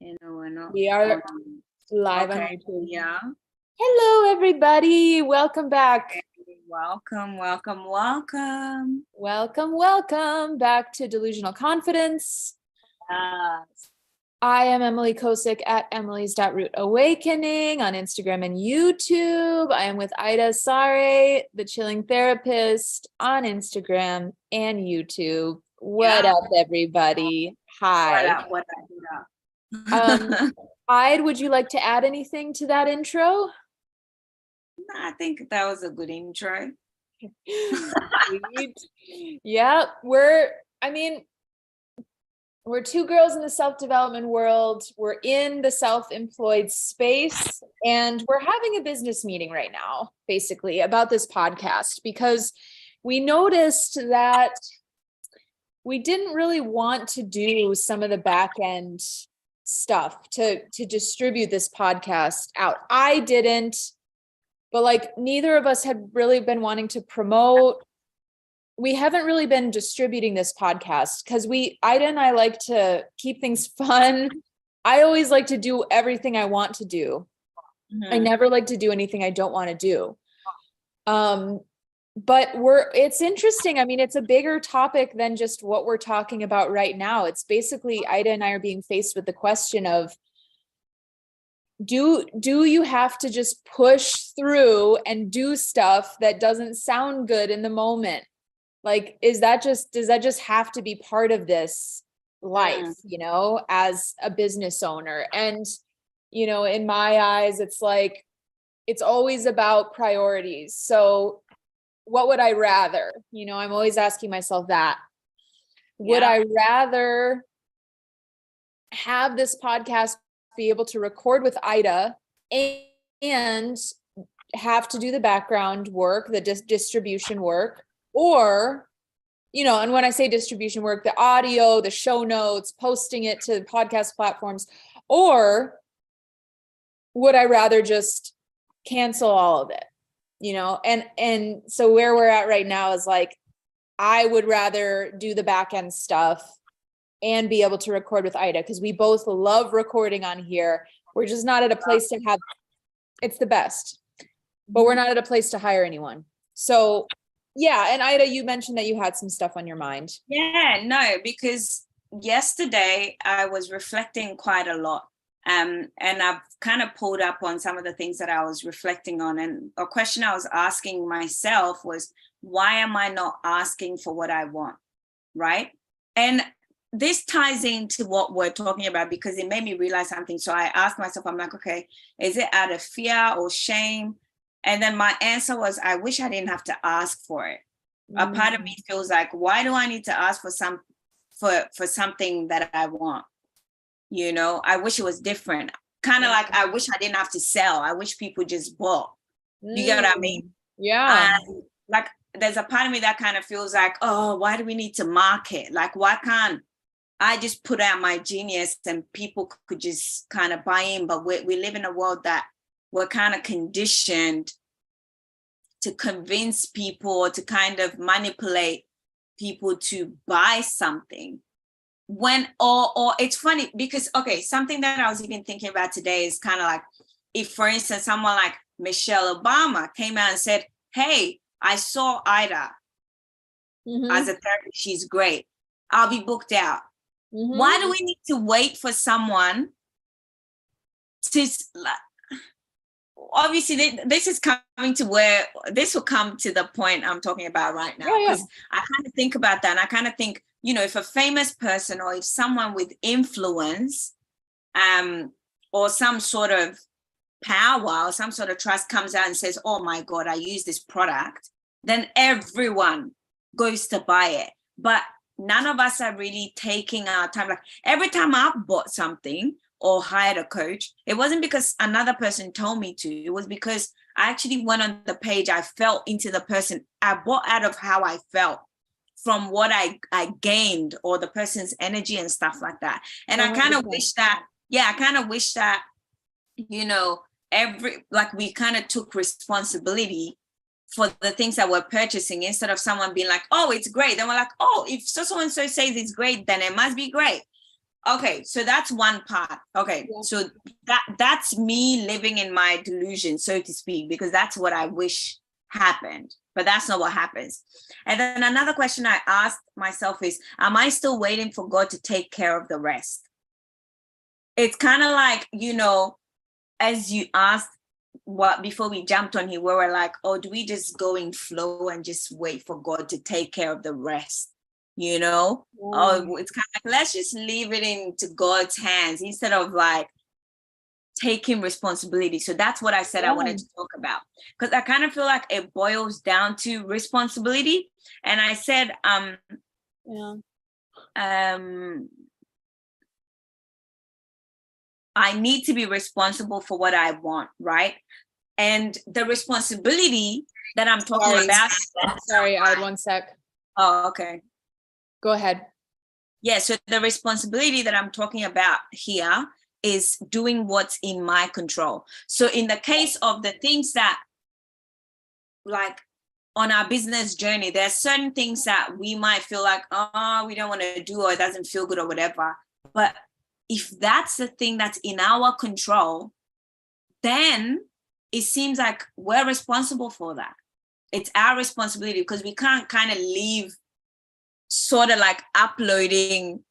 We're not. We are live on YouTube. Yeah. Hello, everybody. Welcome back. Welcome Back to Delusional Confidence. Yes. I am Emily Kosick at Emily's.Root Awakening on Instagram and YouTube. I am with Ida Sare, the Chilling Therapist, on Instagram and YouTube. What up, everybody? Hi. What up? Ida, would you like to add anything to that intro? I think that was a good intro. Yeah, we're two girls in the self-development world. We're in the self-employed space, and we're having a business meeting right now, basically, about this podcast, because we noticed that we didn't really want to do some of the back end stuff to distribute this podcast out. I didn't, but neither of us had really been wanting to promote. We haven't really been distributing this podcast because Ida and I like to keep things fun. I always like to do everything I want to do. Mm-hmm. I never like to do anything I don't want to do. But it's interesting. I mean, it's a bigger topic than just what we're talking about right now. It's basically Ida and I are being faced with the question of, do you have to just push through and do stuff that doesn't sound good in the moment? Does that just have to be part of this life, as a business owner? And, in my eyes, it's it's always about priorities. So what would I rather? I'm always asking myself that. Yeah. Would I rather have this podcast be able to record with Ida and have to do the background work, the distribution work, or, and when I say distribution work, the audio, the show notes, posting it to podcast platforms, or would I rather just cancel all of it? And so where we're at right now is I would rather do the back end stuff and be able to record with Ida, because we both love recording on here. We're just not at a place to have, it's the best, but we're not at a place to hire anyone. So yeah. And Ida, you mentioned that you had some stuff on your mind. Yeah, no, because yesterday I was reflecting quite a lot. And I've kind of pulled up on some of the things that I was reflecting on. And a question I was asking myself was, why am I not asking for what I want? Right. And this ties into what we're talking about, because it made me realize something. So I asked myself, I'm like, okay, is it out of fear or shame? And then my answer was, I wish I didn't have to ask for it. A part of me feels like, why do I need to ask for something that I want? I wish it was different. Kind of like, I wish I didn't have to sell. I wish people just bought. You get what I mean? Yeah. And there's a part of me that kind of feels like, oh, why do we need to market? Why can't I just put out my genius and people could just kind of buy in? But we live in a world that we're kind of conditioned to convince people, to kind of manipulate people to buy something. Or it's funny because, okay, something that I was even thinking about today is kind of like, if, for instance, someone like Michelle Obama came out and said, hey, I saw Ida as a therapist, she's great, I'll be booked out. Why do we need to wait for someone to, obviously this is coming to where this will come to the point I'm talking about right now, because I kind of think about that, and I kind of think, if a famous person or if someone with influence or some sort of power or some sort of trust comes out and says, oh my God, I use this product, then everyone goes to buy it. But none of us are really taking our time. Every time I bought something or hired a coach, it wasn't because another person told me to. It was because I actually went on the page. I felt into the person. I bought out of how I felt from what I gained, or the person's energy and stuff like that. And I kind of wish that, we kind of took responsibility for the things that we're purchasing, instead of someone being like, oh, it's great. Then we're like, oh, if so-and-so says it's great, then it must be great. Okay, so that's one part. Okay, yeah. So that's me living in my delusion, so to speak, because that's what I wish happened, but that's not what happens. And then another question I asked myself is, am I still waiting for God to take care of the rest? It's kind of like, you know, as you asked what before we jumped on here, we were like, oh, do we just go in flow and just wait for God to take care of the rest? You know, oh, it's kind of like, let's just leave it into God's hands instead of like taking responsibility. So that's what I said I wanted to talk about, because I kind of feel like it boils down to responsibility. And I said, I need to be responsible for what I want, right? And the responsibility that I'm talking about. Sorry, I had 1 sec. Oh, okay. Go ahead. Yeah, so the responsibility that I'm talking about here is doing what's in my control. So in the case of the things that, like on our business journey, there are certain things that we might feel like, oh, we don't want to do, or it doesn't feel good or whatever. But if that's the thing that's in our control, then it seems like we're responsible for that. It's our responsibility, because we can't kind of leave sort of like uploading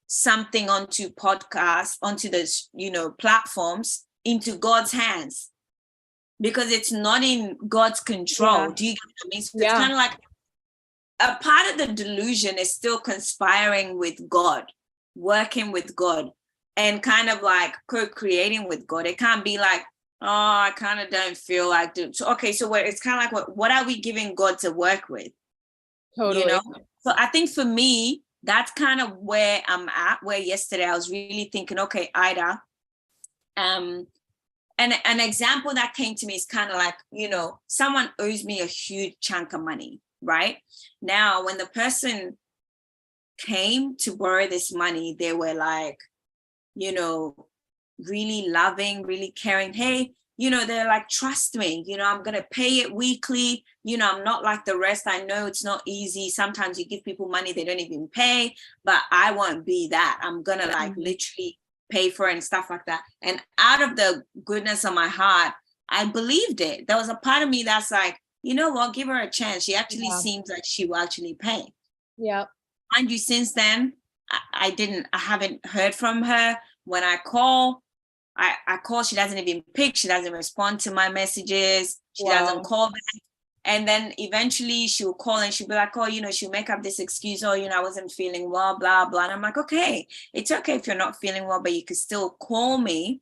something onto podcasts, onto the, you know, platforms, into God's hands, because it's not in God's control. Do you get what I mean? So it's kind of like a part of the delusion is still conspiring with God, working with God, and kind of like co-creating with God. It can't be like, oh, I kind of don't feel like doing. So okay, so it's kind of like, what are we giving God to work with? Totally. You know? So I think for me, that's kind of where I'm at, where yesterday I was really thinking, okay, Ida, and an example that came to me is kind of like, you know, someone owes me a huge chunk of money, right? Now, when the person came to borrow this money, they were like, you know, really loving, really caring. Hey, you know, they're like, trust me, you know, I'm going to pay it weekly. You know, I'm not like the rest. I know it's not easy. Sometimes you give people money, they don't even pay, but I won't be that. I'm going to like literally pay for it and stuff like that. And out of the goodness of my heart, I believed it. There was a part of me that's like, you know what, give her a chance. She actually seems like she will actually pay. Yeah. Mind you, since then, I haven't heard from her. When I call, I call, she doesn't even pick. She doesn't respond to my messages. She doesn't call back. And then eventually she'll call and she'll be like, oh, you know, she'll make up this excuse. Oh, you know, I wasn't feeling well, blah, blah. And I'm like, okay, it's okay if you're not feeling well, but you can still call me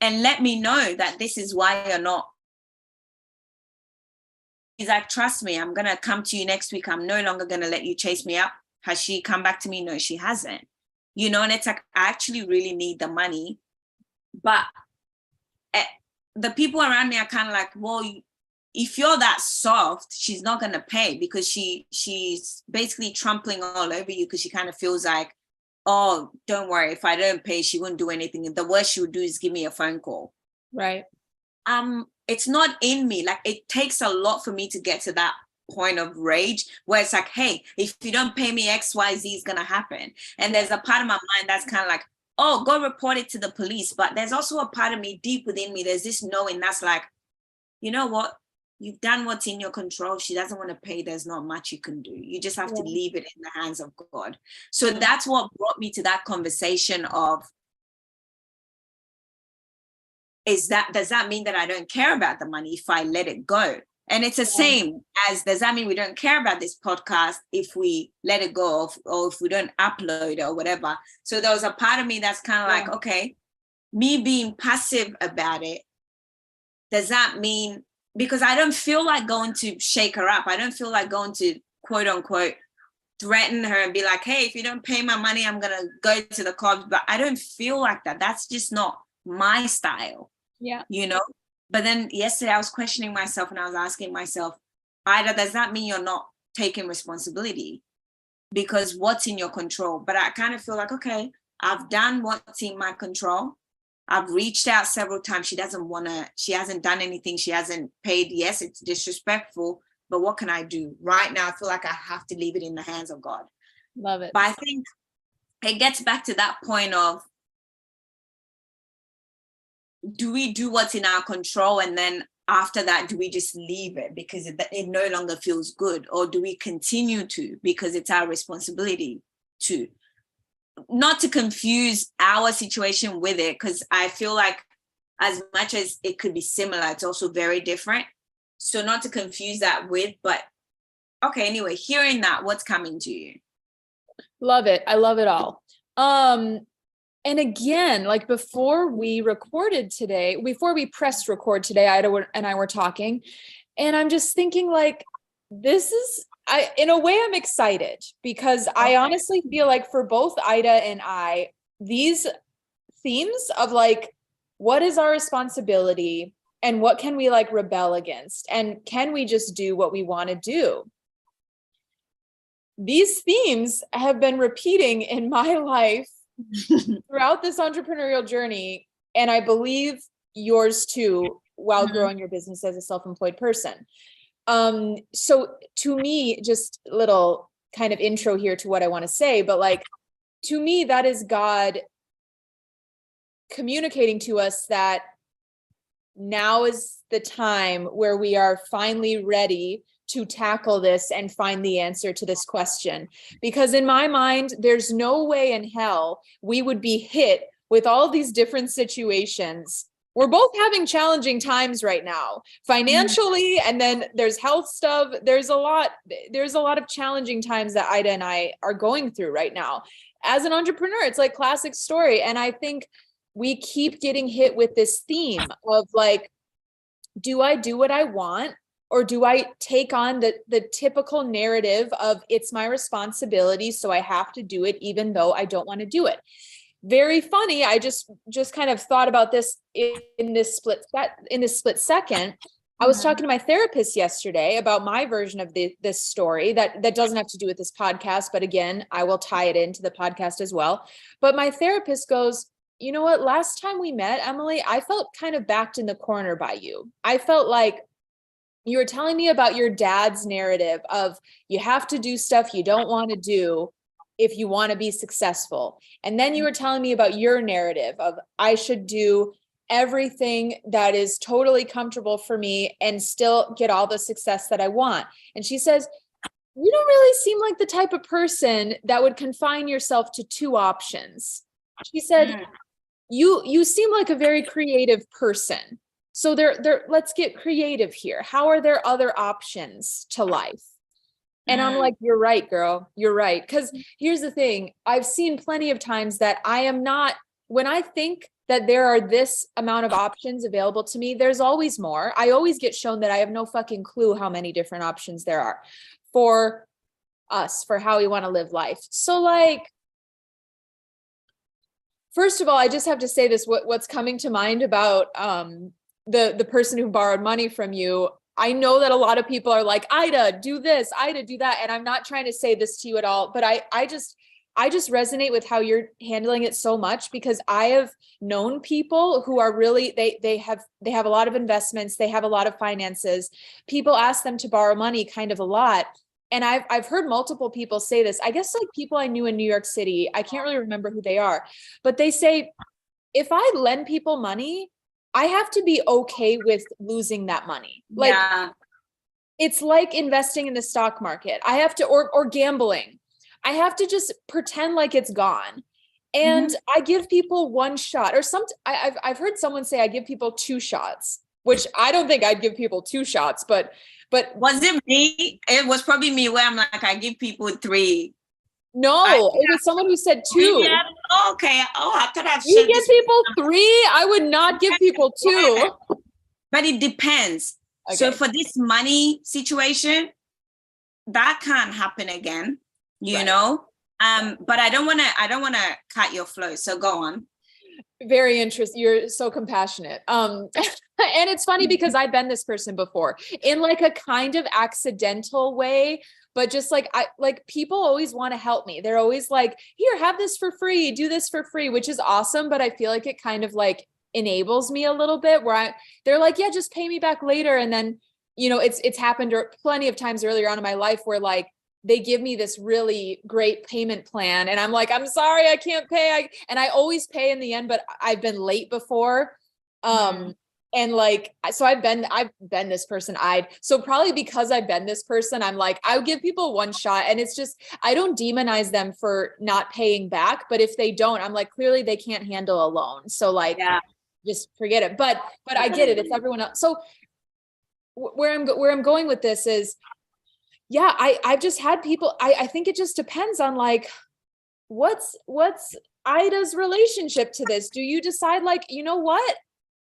and let me know that this is why you're not. He's like, trust me, I'm going to come to you next week. I'm no longer going to let you chase me up. Has she come back to me? No, she hasn't. You know, and it's like, I actually really need the money. But the people around me are kind of like, well, if you're that soft, she's not going to pay, because she's basically trampling all over you, because she kind of feels like, oh, don't worry, if I don't pay, she won't do anything. The worst she would do is give me a phone call. Right. It's not in me. Like, it takes a lot for me to get to that point of rage where it's like, hey, if you don't pay me, XYZ is going to happen. And there's a part of my mind that's kind of like, oh, go report it to the police. But there's also a part of me deep within me, there's this knowing that's like, you know what? You've done what's in your control. She doesn't want to pay. There's not much you can do. You just have to leave it in the hands of God. So that's what brought me to that conversation of, does that mean that I don't care about the money if I let it go? And it's the same as, does that mean we don't care about this podcast if we let it go, or if we don't upload it or whatever? So there was a part of me that's kind of like, okay, me being passive about it, does that mean, because I don't feel like going to shake her up. I don't feel like going to, quote unquote, threaten her and be like, hey, if you don't pay my money, I'm going to go to the cops. But I don't feel like that. That's just not my style. Yeah. You know? But then yesterday I was questioning myself and I was asking myself, Ida, does that mean you're not taking responsibility? Because what's in your control? But I kind of feel like, okay, I've done what's in my control. I've reached out several times. She hasn't done anything. She hasn't paid. Yes, it's disrespectful, but what can I do? Right now, I feel like I have to leave it in the hands of God. Love it. But I think it gets back to that point of, do we do what's in our control, and then after that, do we just leave it because it no longer feels good? Or do we continue to, because it's our responsibility to? Not to confuse our situation with it, because I feel like as much as it could be similar, it's also very different. So not to confuse that with, but okay, anyway, hearing that, what's coming to you? Love it. I love it all. And again, like before we pressed record today, Ida and I were talking, and I'm just thinking like, in a way I'm excited, because I honestly feel like for both Ida and I, these themes of like, what is our responsibility and what can we like rebel against? And can we just do what we want to do? These themes have been repeating in my life throughout this entrepreneurial journey, and I believe yours too, while growing your business as a self-employed person. So to me, just a little kind of intro here to what I want to say, but like, to me, that is God communicating to us that now is the time where we are finally ready to tackle this and find the answer to this question. Because in my mind, there's no way in hell we would be hit with all these different situations. We're both having challenging times right now, financially, and then there's health stuff. There's a lot of challenging times that Ida and I are going through right now. As an entrepreneur, it's like classic story. And I think we keep getting hit with this theme of like, do I do what I want? Or do I take on the typical narrative of it's my responsibility, so I have to do it even though I don't want to do it? Very funny. I just kind of thought about this in this split second. I was talking to my therapist yesterday about my version of this story that doesn't have to do with this podcast, but again, I will tie it into the podcast as well. But my therapist goes, you know what? Last time we met, Emily, I felt kind of backed in the corner by you. I felt like you were telling me about your dad's narrative of you have to do stuff you don't want to do if you want to be successful. And then you were telling me about your narrative of I should do everything that is totally comfortable for me and still get all the success that I want. And she says, you don't really seem like the type of person that would confine yourself to two options. She said, you seem like a very creative person. So let's get creative here. How are there other options to life? And I'm like, you're right, girl. You're right. Because here's the thing. I've seen plenty of times that when I think that there are this amount of options available to me, there's always more. I always get shown that I have no fucking clue how many different options there are for us, for how we want to live life. So like, first of all, I just have to say this, what's coming to mind about, the person who borrowed money from you. I know that a lot of people are like, Ida, do this, Ida, do that. And I'm not trying to say this to you at all, but I just resonate with how you're handling it so much, because I have known people who are really, they have a lot of investments. They have a lot of finances. People ask them to borrow money kind of a lot. And I've heard multiple people say this, I guess like people I knew in New York City, I can't really remember who they are, but they say, if I lend people money, I have to be okay with losing that money. Like, it's like investing in the stock market. I have to, or gambling. I have to just pretend like it's gone. And I give people one shot, or I've heard someone say I give people two shots, which I don't think I'd give people two shots, but was it me? It was probably me, where I'm like, I give people three. No, it was someone who said two. Yeah, okay. Oh, I thought I've You give people three? I would not give people two. But it depends. Okay. So for this money situation, that can't happen again, you know? But I don't want to cut your flow. So go on. Very interesting. You're so compassionate. And it's funny because I've been this person before in like a kind of accidental way, but just like people always want to help me. They're always like, here, have this for free, do this for free, which is awesome. But I feel like it kind of like enables me a little bit where they're like, yeah, just pay me back later. And then, you know, it's happened plenty of times earlier on in my life where like they give me this really great payment plan. And I'm like, I'm sorry, I can't pay. And I always pay in the end, but I've been late before. And like, so I've been this person. So probably because I've been this person, I'm like, I would give people one shot, and it's just, I don't demonize them for not paying back. But if they don't, I'm like, clearly they can't handle a loan. So like, just forget it. But I get it. It's everyone else. So where I'm going with this is, I've just had people, I think it just depends on like, what's Ida's relationship to this? Do you decide like, you know what?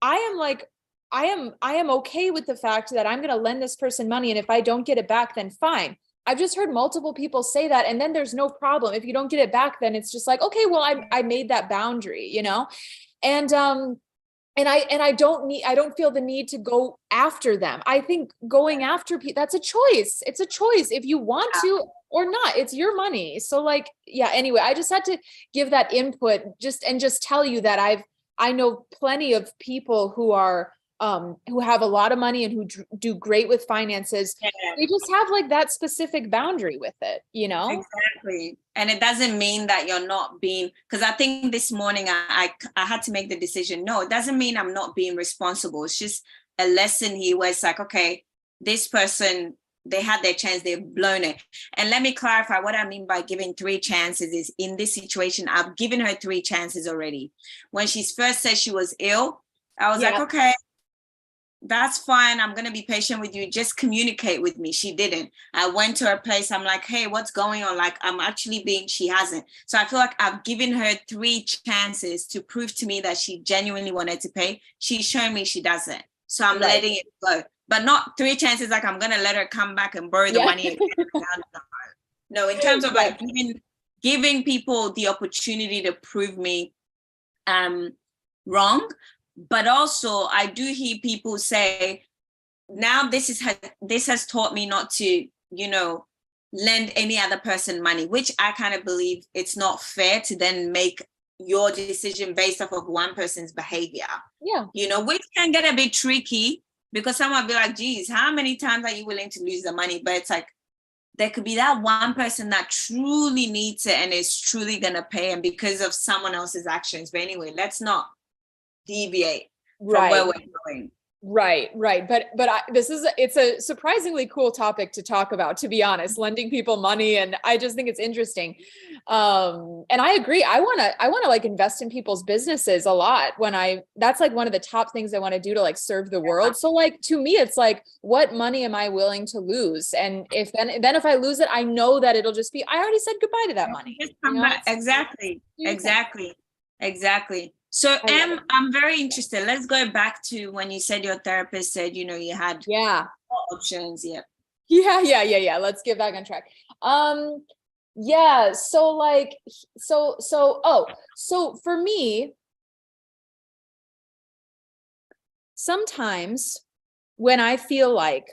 I am okay with the fact that I'm going to lend this person money. And if I don't get it back, then fine. I've just heard multiple people say that. And then there's no problem. If you don't get it back, then it's just like, okay, well, I made that boundary, you know? And I don't feel the need to go after them. I think going after people, that's a choice. It's a choice if you want to or not. It's your money. So like, anyway, I just had to give that input just tell you that I know plenty of people who are who have a lot of money and who do great with finances. They just have like that specific boundary with it, you know? Exactly. And it doesn't mean that you're not being, because I think this morning I had to make the decision. No, it doesn't mean I'm not being responsible. It's just a lesson here where it's like, okay, this person, they had their chance, they've blown it. And let me clarify what I mean by giving 3 chances is in this situation, I've given her 3 chances already. When she first said she was ill, I was like, okay, that's fine. I'm going to be patient with you. Just communicate with me. She didn't. I went to her place. I'm like, hey, what's going on? Like, I'm actually she hasn't. So I feel like I've given her 3 chances to prove to me that she genuinely wanted to pay. She's shown me she doesn't. So I'm letting it go. But not 3 chances like I'm going to let her come back and borrow the money again. No, in terms of like giving people the opportunity to prove me wrong. But also I do hear people say, now this has taught me not to, you know, lend any other person money, which I kind of believe it's not fair to then make your decision based off of one person's behavior. Yeah. You know, which can get a bit tricky because someone will be like, geez, how many times are you willing to lose the money? But it's like, there could be that one person that truly needs it and is truly going to pay, and because of someone else's actions. But anyway, let's not deviate from where we're going. Right. But it's a surprisingly cool topic to talk about, to be honest, lending people money. And I just think it's interesting. And I agree. I want to like invest in people's businesses a lot that's like one of the top things I want to do to like serve the world. So like, to me, it's like, what money am I willing to lose? And if I lose it, I know that it'll just be, I already said goodbye to that money. Exactly. So I'm very interested. Let's go back to when you said your therapist said, you know, you had options. Yeah. Let's get back on track. So for me, sometimes when I feel like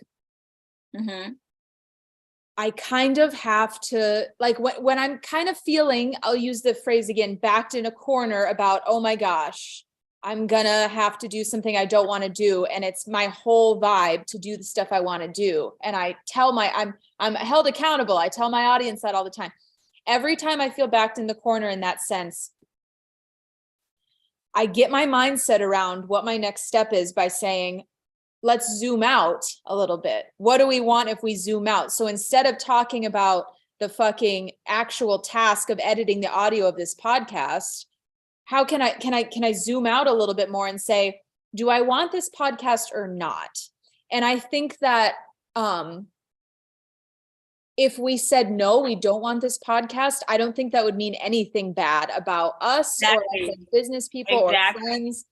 I kind of have to, like when I'm kind of feeling, I'll use the phrase again, backed in a corner about, oh my gosh, I'm gonna have to do something I don't want to do. And it's my whole vibe to do the stuff I want to do. And I tell I'm held accountable. I tell my audience that all the time. Every time I feel backed in the corner in that sense, I get my mindset around what my next step is by saying, let's zoom out a little bit. What do we want if we zoom out? So instead of talking about the fucking actual task of editing the audio of this podcast, how can I zoom out a little bit more and say, do I want this podcast or not? And I think that if we said, no, we don't want this podcast, I don't think that would mean anything bad about us or like business people or friends.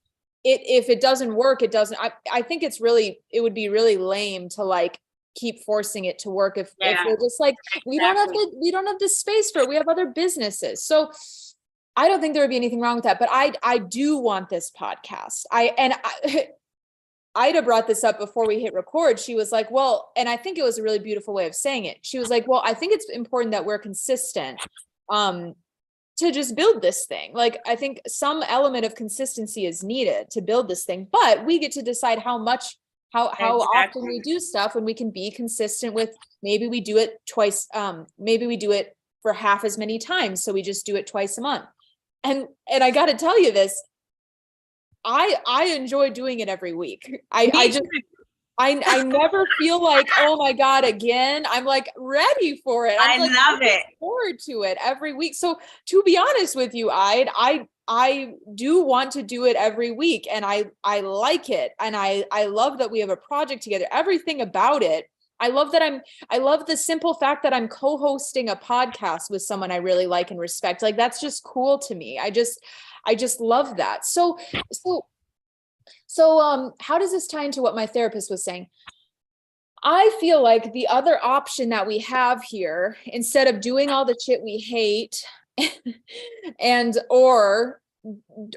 If it doesn't work, it doesn't. I think it would be really lame to like keep forcing it to work if we're just like, we don't have the space for it. We have other businesses. So I don't think there would be anything wrong with that, but I do want this podcast. Ida brought this up before we hit record. She was like, well, and I think it was a really beautiful way of saying it. She was like, well, I think it's important that we're consistent. To just build this thing. Like, I think some element of consistency is needed to build this thing, but we get to decide how much how often we do stuff, and we can be consistent with, maybe we do it twice, maybe we do it for half as many times, so we just do it twice a month. And I got to tell you this, I enjoy doing it every week. I never feel like, oh my God, again. I'm like ready for it. I love it. Forward to it every week. So to be honest with you, I do want to do it every week, and I like it. And I love that we have a project together. Everything about it. I love the simple fact that I'm co-hosting a podcast with someone I really like and respect. Like, that's just cool to me. I just love that. So how does this tie into what my therapist was saying? I feel like the other option that we have here, instead of doing all the shit we hate or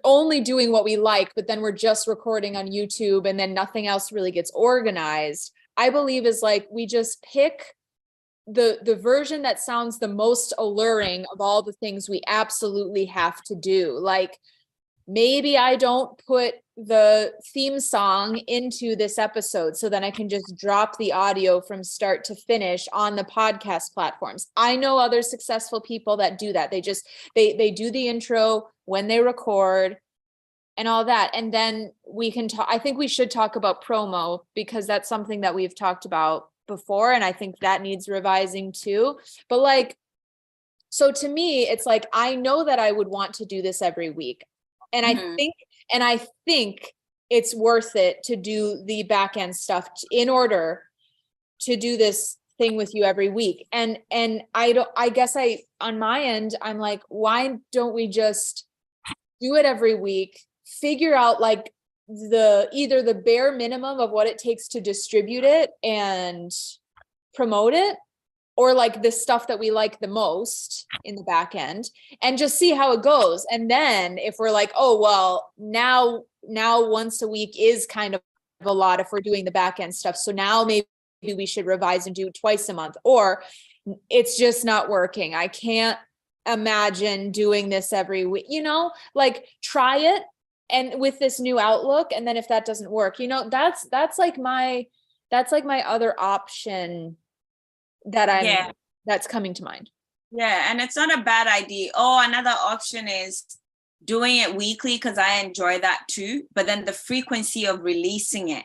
only doing what we like, but then we're just recording on YouTube and then nothing else really gets organized, I believe is like, we just pick the version that sounds the most alluring of all the things we absolutely have to do. Like, maybe I don't put the theme song into this episode, so then I can just drop the audio from start to finish on the podcast platforms. I know other successful people that do that. They do the intro when they record and all that. And then we can talk. I think we should talk about promo, because that's something that we've talked about before. And I think that needs revising too. But like, so to me, it's like, I know that I would want to do this every week. And I think it's worth it to do the back end stuff in order to do this thing with you every week. And I guess on my end, I'm like, why don't we just do it every week, figure out like either the bare minimum of what it takes to distribute it and promote it, or like the stuff that we like the most in the back end, and just see how it goes. And then if we're like, oh, well, now once a week is kind of a lot if we're doing the back end stuff. So now maybe we should revise and do twice a month, or it's just not working. I can't imagine doing this every week, like try it. And with this new outlook. And then if that doesn't work, that's like my other option that's coming to mind. Yeah. And it's not a bad idea. Oh, another option is doing it weekly, because I enjoy that too. But then the frequency of releasing it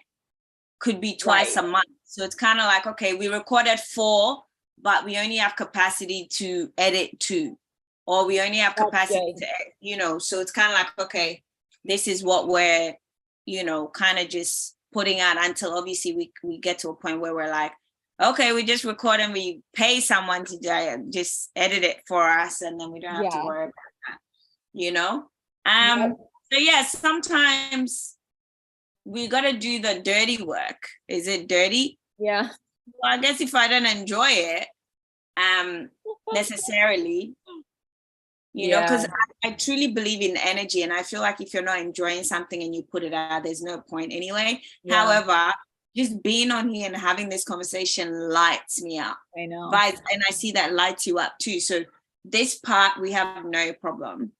could be twice a month. So it's kind of like, okay, we recorded 4, but we only have capacity to edit 2, or we only have capacity to, so it's kind of like, okay, this is what we're, kind of just putting out until obviously we get to a point where we're like, okay, we just record and we pay someone to just edit it for us, and then we don't have to worry about that, So yeah, sometimes we got to do the dirty work. Is it dirty? Yeah. Well, I guess if I don't enjoy it necessarily, because I truly believe in energy, and I feel like if you're not enjoying something and you put it out, there's no point anyway. However, just being on here and having this conversation lights me up. I know. And I see that lights you up too. So this part we have no problem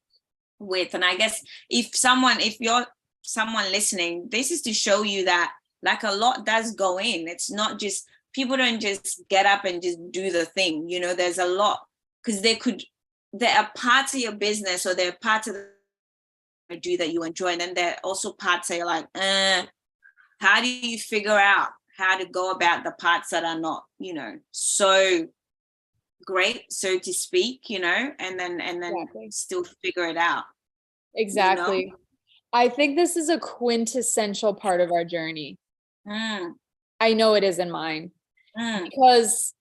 with. And I guess if you're someone listening, this is to show you that like a lot does go in. It's not just, people don't just get up and just do the thing. There's a lot, because there are parts of your business, or there are parts of the do that you enjoy. And then there are also parts that you're like, how do you figure out how to go about the parts that are not, so great, so to speak, and then still figure it out. Exactly. I think this is a quintessential part of our journey. I know it is in mine. Because,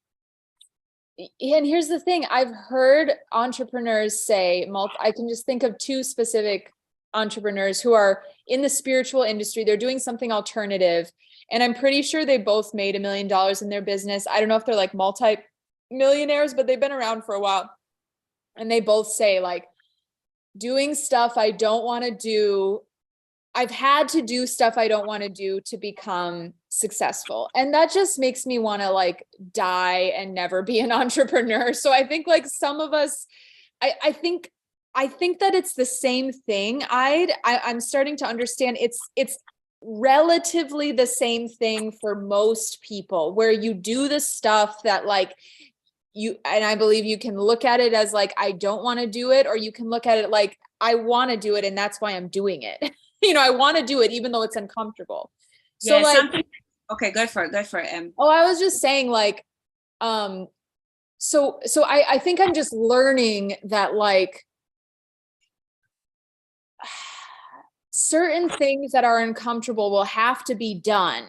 and here's the thing, I've heard entrepreneurs say, I can just think of 2 specific entrepreneurs who are in the spiritual industry. They're doing something alternative, and I'm pretty sure they both made $1 million in their business. I don't know if they're like multi-millionaires, but they've been around for a while. And they both say, like, doing stuff I don't want to do. I've had to do stuff I don't want to do to become successful. And that just makes me want to like die and never be an entrepreneur. So I think like some of us, I think that it's the same thing. I'm starting to understand it's relatively the same thing for most people, where you do the stuff that like you, and I believe you can look at it as like, I don't want to do it, or you can look at it like, I want to do it and that's why I'm doing it. I want to do it even though it's uncomfortable. So okay, go for it. Oh, I was just saying like, so I think I'm just learning that like certain things that are uncomfortable will have to be done.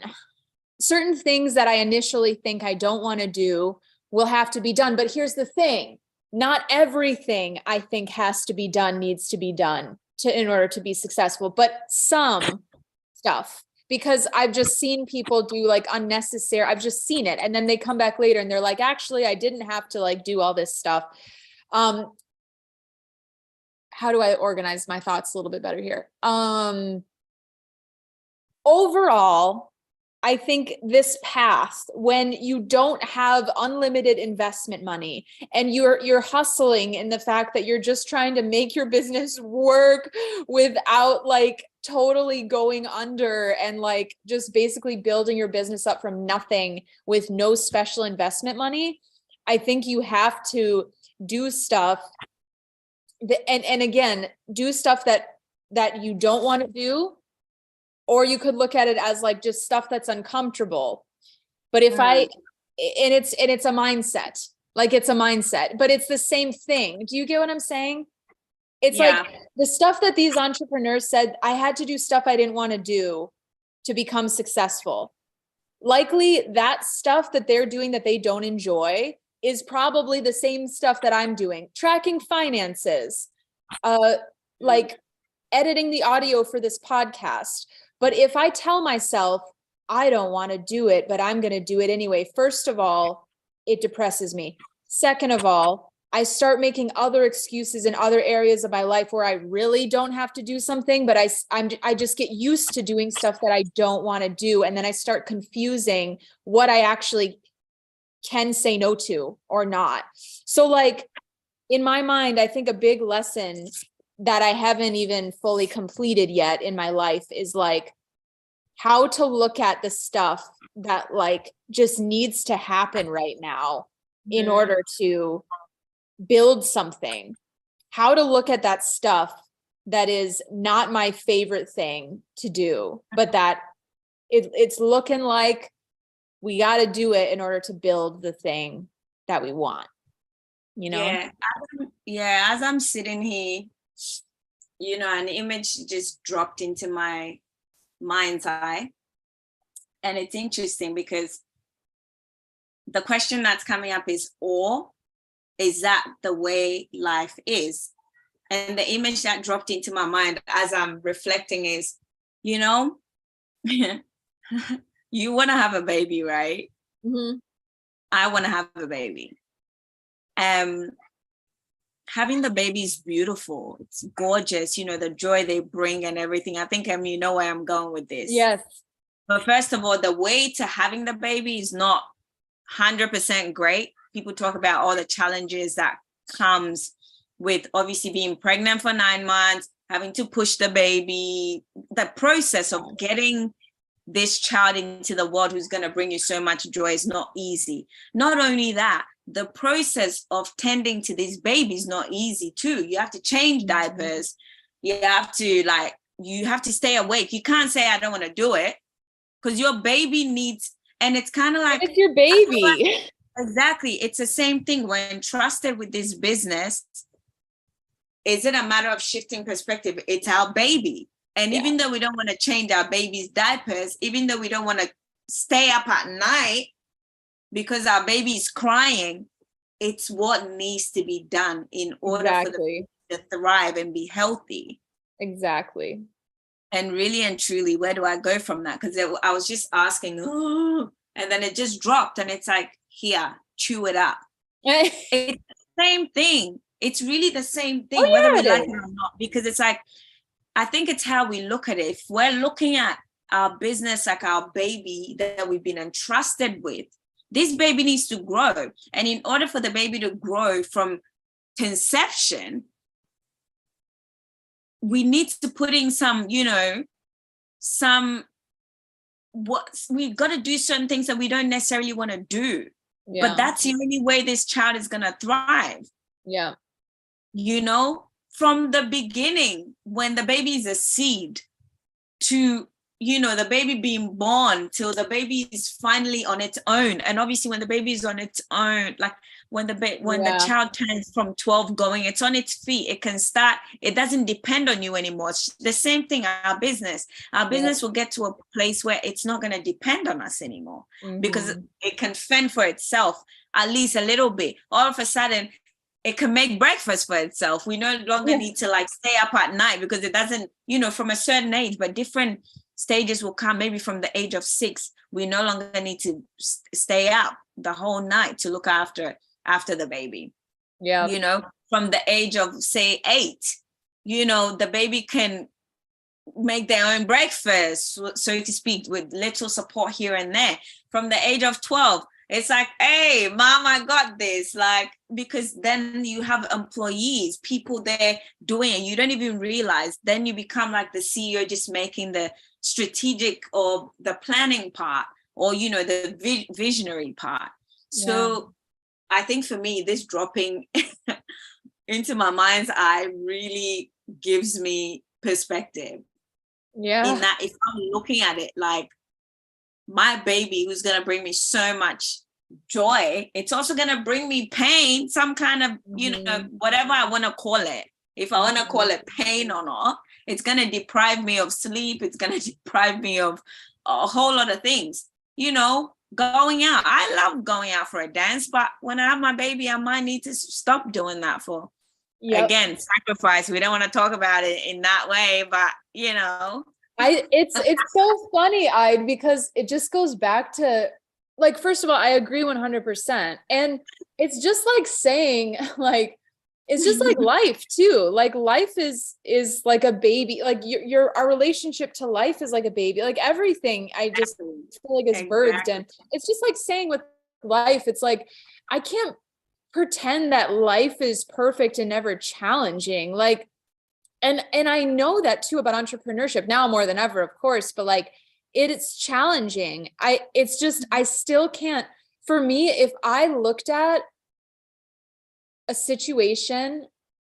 Certain things that I initially think I don't want to do will have to be done. But here's the thing, not everything I think has to be done needs to be done in order to be successful, but some stuff, because I've just seen people do like unnecessary, I've just seen it. And then they come back later and they're like, actually, I didn't have to like do all this stuff. How do I organize my thoughts a little bit better here? Overall, I think this path, when you don't have unlimited investment money and you're hustling in the fact that you're just trying to make your business work without like totally going under, and like just basically building your business up from nothing with no special investment money, I think you have to do stuff and again, do stuff that you don't want to do. Or you could look at it as like just stuff that's uncomfortable. But if and it's a mindset, like it's a mindset, but it's the same thing. Do you get what I'm saying? It's like the stuff that these entrepreneurs said, I had to do stuff I didn't want to do to become successful. Likely that stuff that they're doing that they don't enjoy is probably the same stuff that I'm doing. Tracking finances, like editing the audio for this podcast. But if I tell myself, I don't want to do it, but I'm going to do it anyway, first of all, it depresses me. Second of all, I start making other excuses in other areas of my life where I really don't have to do something, but I just get used to doing stuff that I don't want to do. And then I start confusing what I actually can say no to or not. So like in my mind, I think a big lesson that I haven't even fully completed yet in my life is like how to look at the stuff that like just needs to happen right now in order to build something. How to look at that stuff that is not my favorite thing to do, but that it's looking like we got to do it in order to build the thing that we want, Yeah, as I'm sitting here, an image just dropped into my mind's eye. And it's interesting because the question that's coming up is, or is that the way life is? And the image that dropped into my mind as I'm reflecting is, you want to have a baby, right? Mm-hmm. I want to have a baby. Having the baby is beautiful. It's gorgeous, the joy they bring and everything. I think you know where I'm going with this. Yes. But first of all, the way to having the baby is not 100% great. People talk about all the challenges that comes with obviously being pregnant for 9 months, having to push the baby, the process of getting this child into the world who's going to bring you so much joy is not easy. Not only that, the process of tending to these babies not easy too. You have to change diapers. You have to stay awake. You can't say I don't want to do it because your baby needs, and it's kind of like it's your baby. Exactly. It's the same thing when trusted with this business. Is it a matter of shifting perspective? It's our baby. And even though we don't want to change our baby's diapers, even though we don't want to stay up at night because our baby is crying, it's what needs to be done in order for the baby to thrive and be healthy. Exactly. And really and truly, where do I go from that? Because I was just asking, and then it just dropped, and it's like, here, chew it up. It's the same thing. It's really the same thing, whether we like it or not, because it's like, I think it's how we look at it. If we're looking at our business like our baby that we've been entrusted with, this baby needs to grow. And in order for the baby to grow from conception, we need to put in some we've got to do certain things that we don't necessarily want to do. Yeah. But that's the only way this child is going to thrive. Yeah. You know, from the beginning, when the baby is a seed, to, you know, the baby being born till the baby is finally on its own. And obviously when the baby is on its own, like when the child turns from 12 going, it's on its feet, it can start, it doesn't depend on you anymore. It's the same thing, our business will get to a place where it's not going to depend on us anymore, because it can fend for itself, at least a little bit. All of a sudden, it can make breakfast for itself. We no longer need to like stay up at night, because it doesn't, you know, from a certain age, but different stages will come. Maybe from the age of 6, we no longer need to stay up the whole night to look after the baby. Yeah. You know, from the age of say 8, you know, the baby can make their own breakfast, so to speak, with little support here and there. From the age of 12, it's like, hey, mom, I got this. Like, because then you have employees, people there doing it. You don't even realize. Then you become like the CEO, just making the strategic or the planning part, or, you know, the visionary part. So I think for me, this dropping into my mind's eye really gives me perspective. Yeah. In that, if I'm looking at it like my baby, who's going to bring me so much joy, it's also going to bring me pain, some kind of, you know, whatever I want to call it. If I want to call it pain or not, it's going to deprive me of sleep. It's going to deprive me of a whole lot of things, you know, going out. I love going out for a dance, but when I have my baby, I might need to stop doing that for, again, sacrifice. We don't want to talk about it in that way, but you know, it's so funny, because it just goes back to, like, first of all, I agree 100%. And it's just like saying, like, it's just like life too. Like life is like a baby. Like our relationship to life is like a baby. Like everything, I just feel like it's birthed. And it's just like saying with life, it's like, I can't pretend that life is perfect and never challenging. Like, and I know that too about entrepreneurship now more than ever, of course, but like it's challenging. I still can't, for me, if I looked at a situation,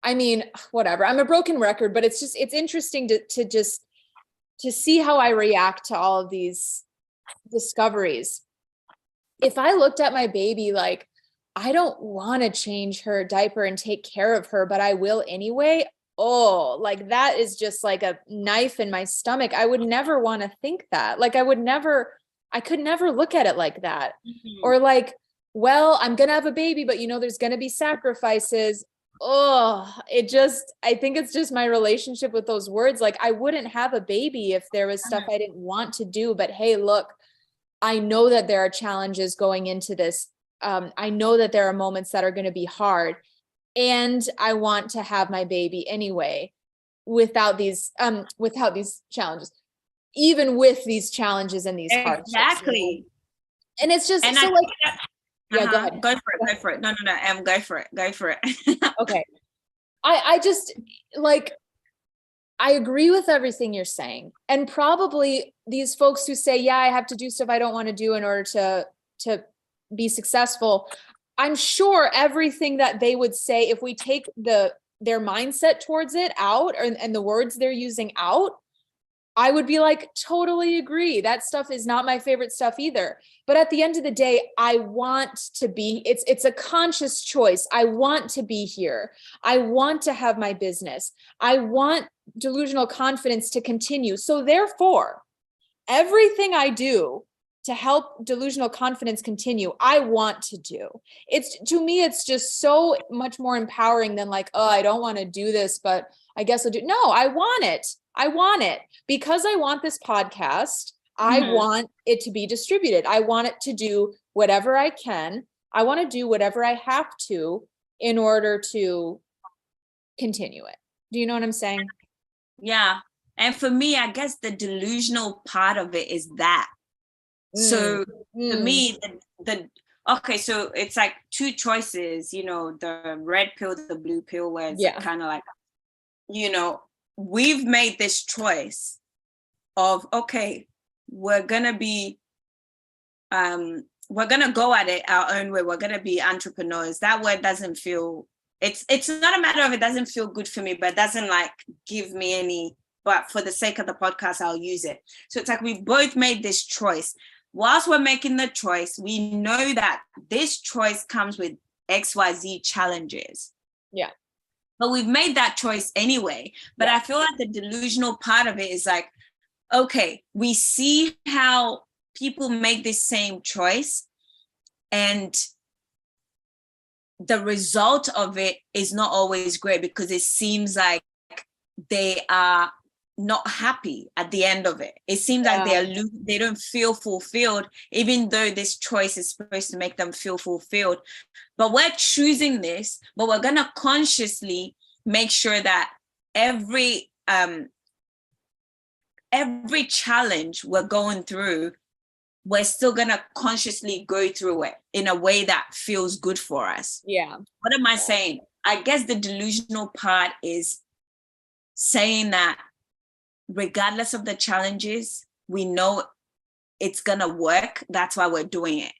I mean, whatever, I'm a broken record, but it's interesting to see how I react to all of these discoveries. If I looked at my baby, like, I don't want to change her diaper and take care of her, but I will anyway. Oh, like that is just like a knife in my stomach. I would never want to think that. Like I could never look at it like that. Or like, well, I'm going to have a baby, but you know, there's going to be sacrifices. Oh, I think it's just my relationship with those words. Like I wouldn't have a baby if there was stuff I didn't want to do, but hey, look, I know that there are challenges going into this. I know that there are moments that are going to be hard, and I want to have my baby anyway, without these challenges, even with these challenges and these hardships. Exactly. And it's just, and so like, yeah, go ahead. Go for it. No. Go for it. Okay. I just like, I agree with everything you're saying. And probably these folks who say, yeah, I have to do stuff I don't want to do in order to be successful, I'm sure everything that they would say, if we take their mindset towards it out, and the words they're using out, I would be like, totally agree. That stuff is not my favorite stuff either. But at the end of the day, I want to be, it's a conscious choice. I want to be here. I want to have my business. I want delusional confidence to continue. So therefore, everything I do to help delusional confidence continue, I want to do. To me, it's just so much more empowering than like, oh, I don't want to do this, but I guess I'll do. No, I want it. I want it because I want this podcast. I want it to be distributed. I want it to do whatever I can. I want to do whatever I have to in order to continue it. Do you know what I'm saying? Yeah. And for me, I guess the delusional part of it is that. So to me, okay, so it's like two choices, you know, the red pill, the blue pill, where it's kind of like, you know, we've made this choice of, okay, we're gonna be we're gonna go at it our own way. We're gonna be entrepreneurs. That word doesn't feel, it's not a matter of it doesn't feel good for me, but it doesn't like give me any, but for the sake of the podcast, I'll use it. So it's like we both made this choice. Whilst we're making the choice, we know that this choice comes with XYZ challenges. Yeah. But we've made that choice anyway. But I feel like the delusional part of it is like, okay, we see how people make this same choice and the result of it is not always great because it seems like they are not happy at the end of it. It seems like they don't feel fulfilled, even though this choice is supposed to make them feel fulfilled. But we're choosing this, but we're going to consciously make sure that every challenge we're going through, we're still going to consciously go through it in a way that feels good for us. Yeah. What am I saying? I guess the delusional part is saying that regardless of the challenges, we know it's going to work. That's why we're doing it.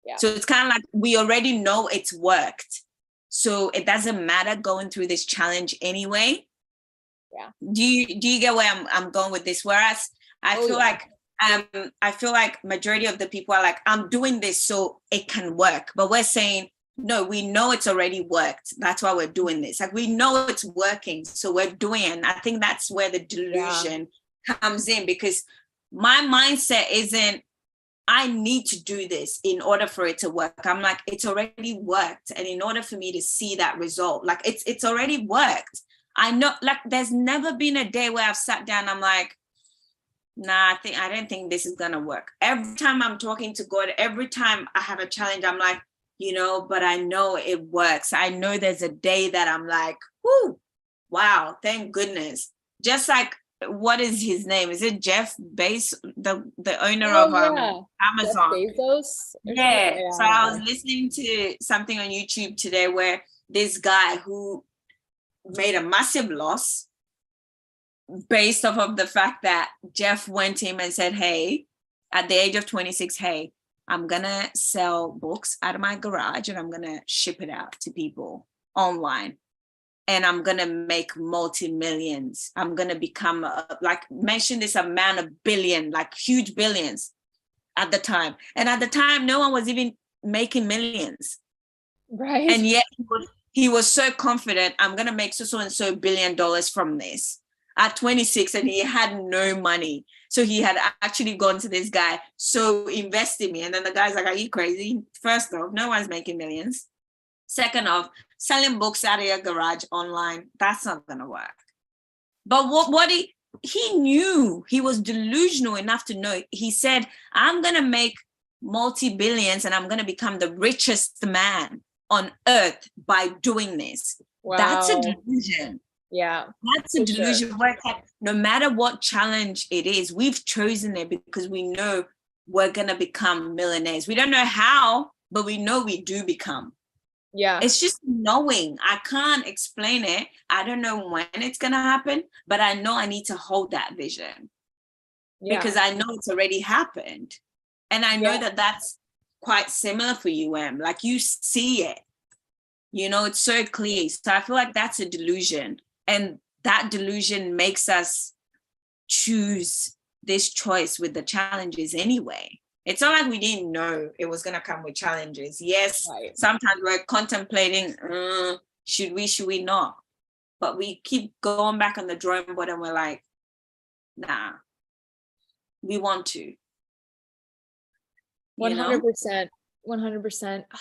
Yeah. So it's kind of like we already know it's worked. So it doesn't matter going through this challenge anyway. Yeah. Do you get where I'm going with this? Whereas I feel like majority of the people are like, I'm doing this so it can work. But we're saying, no, we know it's already worked. That's why we're doing this. Like we know it's working, so we're doing it. And I think that's where the delusion comes in, because my mindset isn't, I need to do this in order for it to work. I'm like, it's already worked. And in order for me to see that result, like it's already worked. I know, like there's never been a day where I've sat down, I'm like, nah, I don't think this is gonna work. Every time I'm talking to God, every time I have a challenge, I'm like, but I know it works. I know there's a day that I'm like, whoo, wow, thank goodness. Just like, what is his name? Is it Jeff Bezos, the owner of Amazon? Jeff Bezos? Yeah. So I was listening to something on YouTube today where this guy who made a massive loss based off of the fact that Jeff went to him and said, hey, at the age of 26, hey, I'm going to sell books out of my garage and I'm going to ship it out to people online. And I'm going to make multi-millions. I'm going to become mention this amount of billion, like huge billions at the time. And at the time, no one was even making millions. Right. And yet he was so confident, I'm going to make so and so $1 billion from this at 26, and he had no money. So he had actually gone to this guy, so invest in me. And then the guy's like, are you crazy? First off, no one's making millions. Second off, selling books out of your garage online, that's not going to work. But what he knew, he was delusional enough to know. He said, I'm going to make multi-billions and I'm going to become the richest man on earth by doing this. Wow. That's a delusion. Yeah. That's a delusion. Sure. No matter what challenge it is, we've chosen it because we know we're going to become millionaires. We don't know how, but we know we do become. Yeah. It's just knowing. I can't explain it. I don't know when it's going to happen, but I know I need to hold that vision because I know it's already happened. And I know that that's quite similar for you, Em. Like you see it, it's so clear. So I feel like that's a delusion. And that delusion makes us choose this choice with the challenges anyway. It's not like we didn't know it was going to come with challenges. Yes, right. Sometimes we're contemplating, should we not? But we keep going back on the drawing board and we're like, nah, we want to. 100%. 100%. I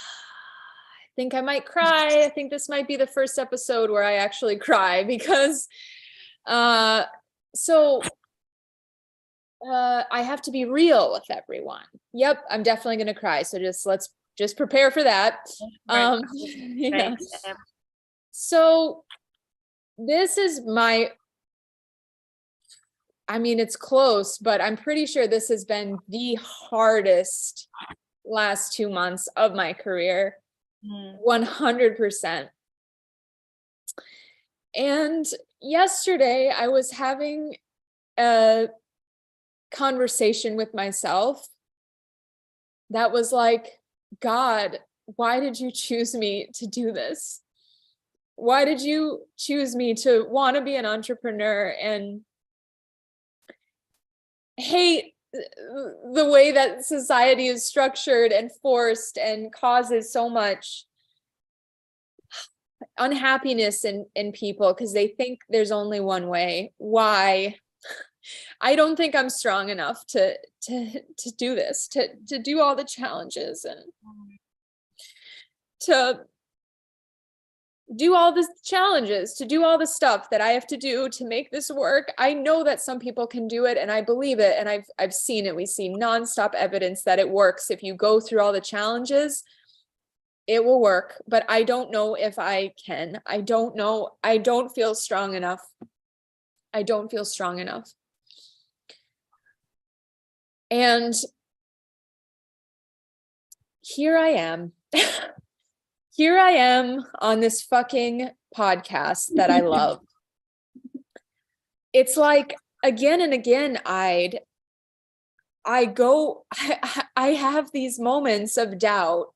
think I might cry. I think this might be the first episode where I actually cry because I have to be real with everyone. Yep, I'm definitely going to cry. So let's prepare for that. Yeah. So this is it's close, but I'm pretty sure this has been the hardest last 2 months of my career. 100%. And yesterday I was having a conversation with myself that was like, God, why did you choose me to do this? Why did you choose me to want to be an entrepreneur and hate the way that society is structured and forced and causes so much unhappiness in people because they think there's only one way? Why? I don't think I'm strong enough to do this, to do all the challenges and to do all the challenges, to do all the stuff that I have to do to make this work. I know that some people can do it and I believe it. And I've seen it. We see nonstop evidence that it works. If you go through all the challenges, it will work, but I don't know if I can. I don't know. I don't feel strong enough. I don't feel strong enough. And here I am. Here I am on this fucking podcast that I love. It's like, again and again, I have these moments of doubt.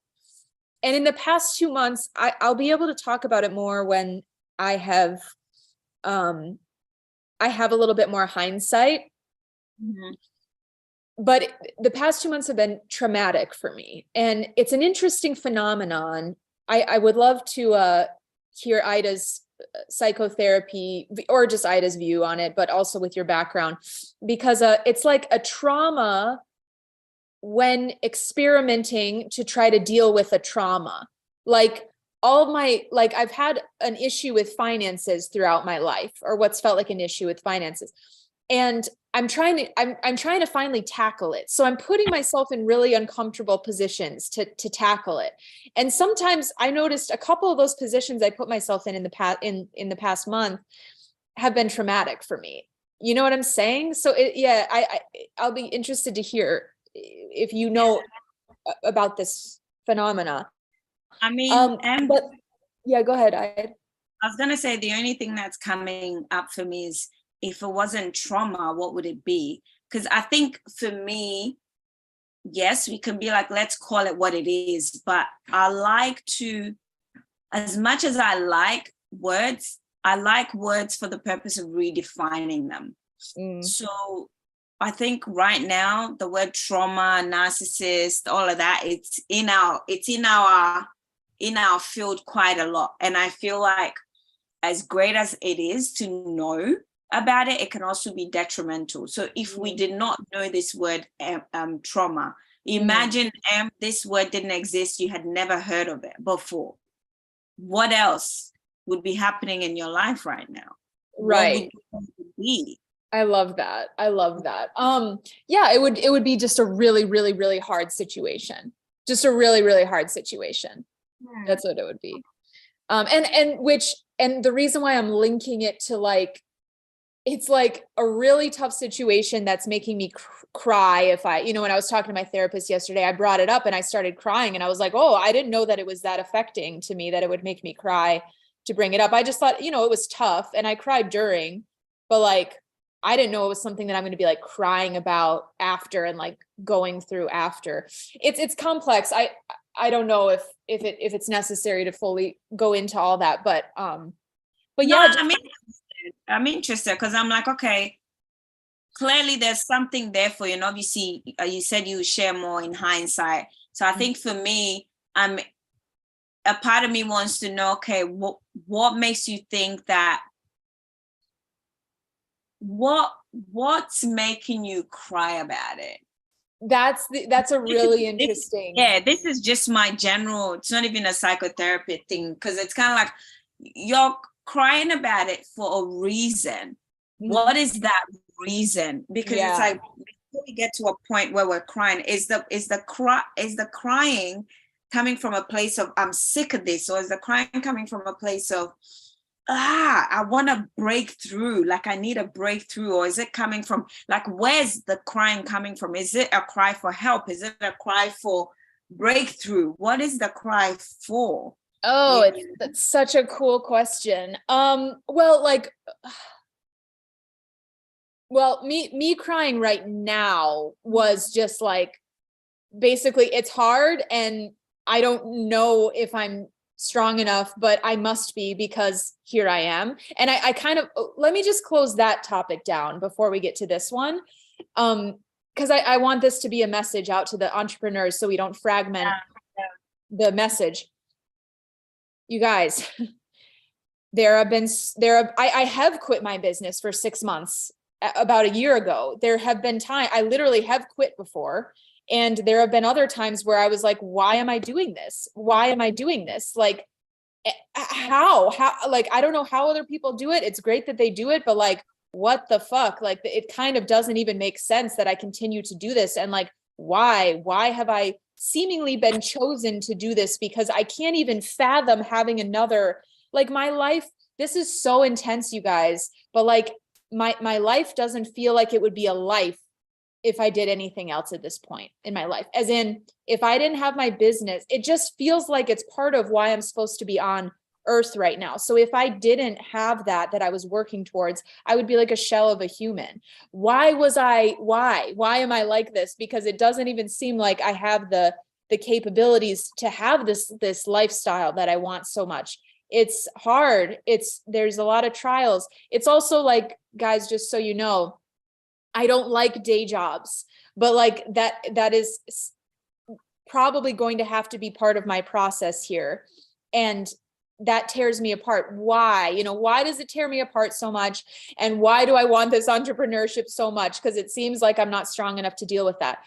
And in the past 2 months, I'll be able to talk about it more when I have a little bit more hindsight. Mm-hmm. But the past 2 months have been traumatic for me. And it's an interesting phenomenon. I would love to hear Ida's psychotherapy or just Ida's view on it, but also with your background, because it's like a trauma when experimenting to try to deal with a trauma. Like I've had an issue with finances throughout my life, or what's felt like an issue with finances. And I'm trying to finally tackle it. So I'm putting myself in really uncomfortable positions to tackle it. And sometimes I noticed a couple of those positions I put myself in the past month have been traumatic for me. You know what I'm saying? So I'll be interested to hear if you know about this phenomena. I mean, but yeah, go ahead. I was going to say the only thing that's coming up for me is, if it wasn't trauma, what would it be? Because I think for me, yes, we can be like, let's call it what it is. But I like to, as much as I like words for the purpose of redefining them. Mm. So I think right now, the word trauma, narcissist, all of that, it's in our field quite a lot. And I feel like as great as it is to know about it, it can also be detrimental. So if we did not know this word trauma, imagine this word didn't exist, you had never heard of it before. What else would be happening in your life right now? Right. What would it be? I love that. Yeah, it would be just a really, really, really hard situation. Just a really, really hard situation. Yeah. That's what it would be. And the reason why I'm linking it to like, it's like a really tough situation that's making me cry. If when I was talking to my therapist yesterday, I brought it up and I started crying and I was like, oh, I didn't know that it was that affecting to me, that it would make me cry to bring it up. I just thought, it was tough and I cried during, but like, I didn't know it was something that I'm going to be like crying about after and like going through after. It's complex. I don't know if it's necessary to fully go into all that, but yeah. No, I'm interested because I'm like, okay, clearly there's something there for you. And obviously you said you share more in hindsight. So I think for me, a part of me wants to know, okay, what makes you think that, what's making you cry about it? That's a really interesting. This is just my general, it's not even a psychotherapy thing, because it's kind of like you're crying about it for a reason. Mm-hmm. What is that reason? Because it's like, before we get to a point where we're crying, is the crying coming from a place of I'm sick of this, or is the crying coming from a place of I want to break through, like I need a breakthrough? Or is it coming from, like, where's the crying coming from? Is it a cry for help? Is it a cry for breakthrough? What is the cry for? Oh, that's such a cool question. Well, like, Well, me crying right now was just like, basically it's hard and I don't know if I'm strong enough, but I must be because here I am. And I kind of, let me just close that topic down before we get to this one. Because I want this to be a message out to the entrepreneurs so we don't fragment the message. You guys, I have quit my business for 6 months about a year ago. There have been I literally have quit before. And there have been other times where I was like, why am I doing this? Why am I doing this? Like, how, like, I don't know how other people do it. It's great that they do it, but like, what the fuck? Like, it kind of doesn't even make sense that I continue to do this. And like, why have I seemingly been chosen to do this? Because I can't even fathom having another, like, my life, this is so intense, you guys, but like, my life doesn't feel like it would be a life if I did anything else at this point in my life. As in, if I didn't have my business, it just feels like it's part of why I'm supposed to be on earth right now. So if I didn't have that I was working towards, I would be like a shell of a human. Why am I like this? Because it doesn't even seem like I have the capabilities to have this lifestyle that I want so much. It's hard. There's a lot of trials. It's also like, guys, just so you know, I don't like day jobs, but like that is probably going to have to be part of my process here. And that tears me apart. Why? Why does it tear me apart so much? And why do I want this entrepreneurship so much? Because it seems like I'm not strong enough to deal with that.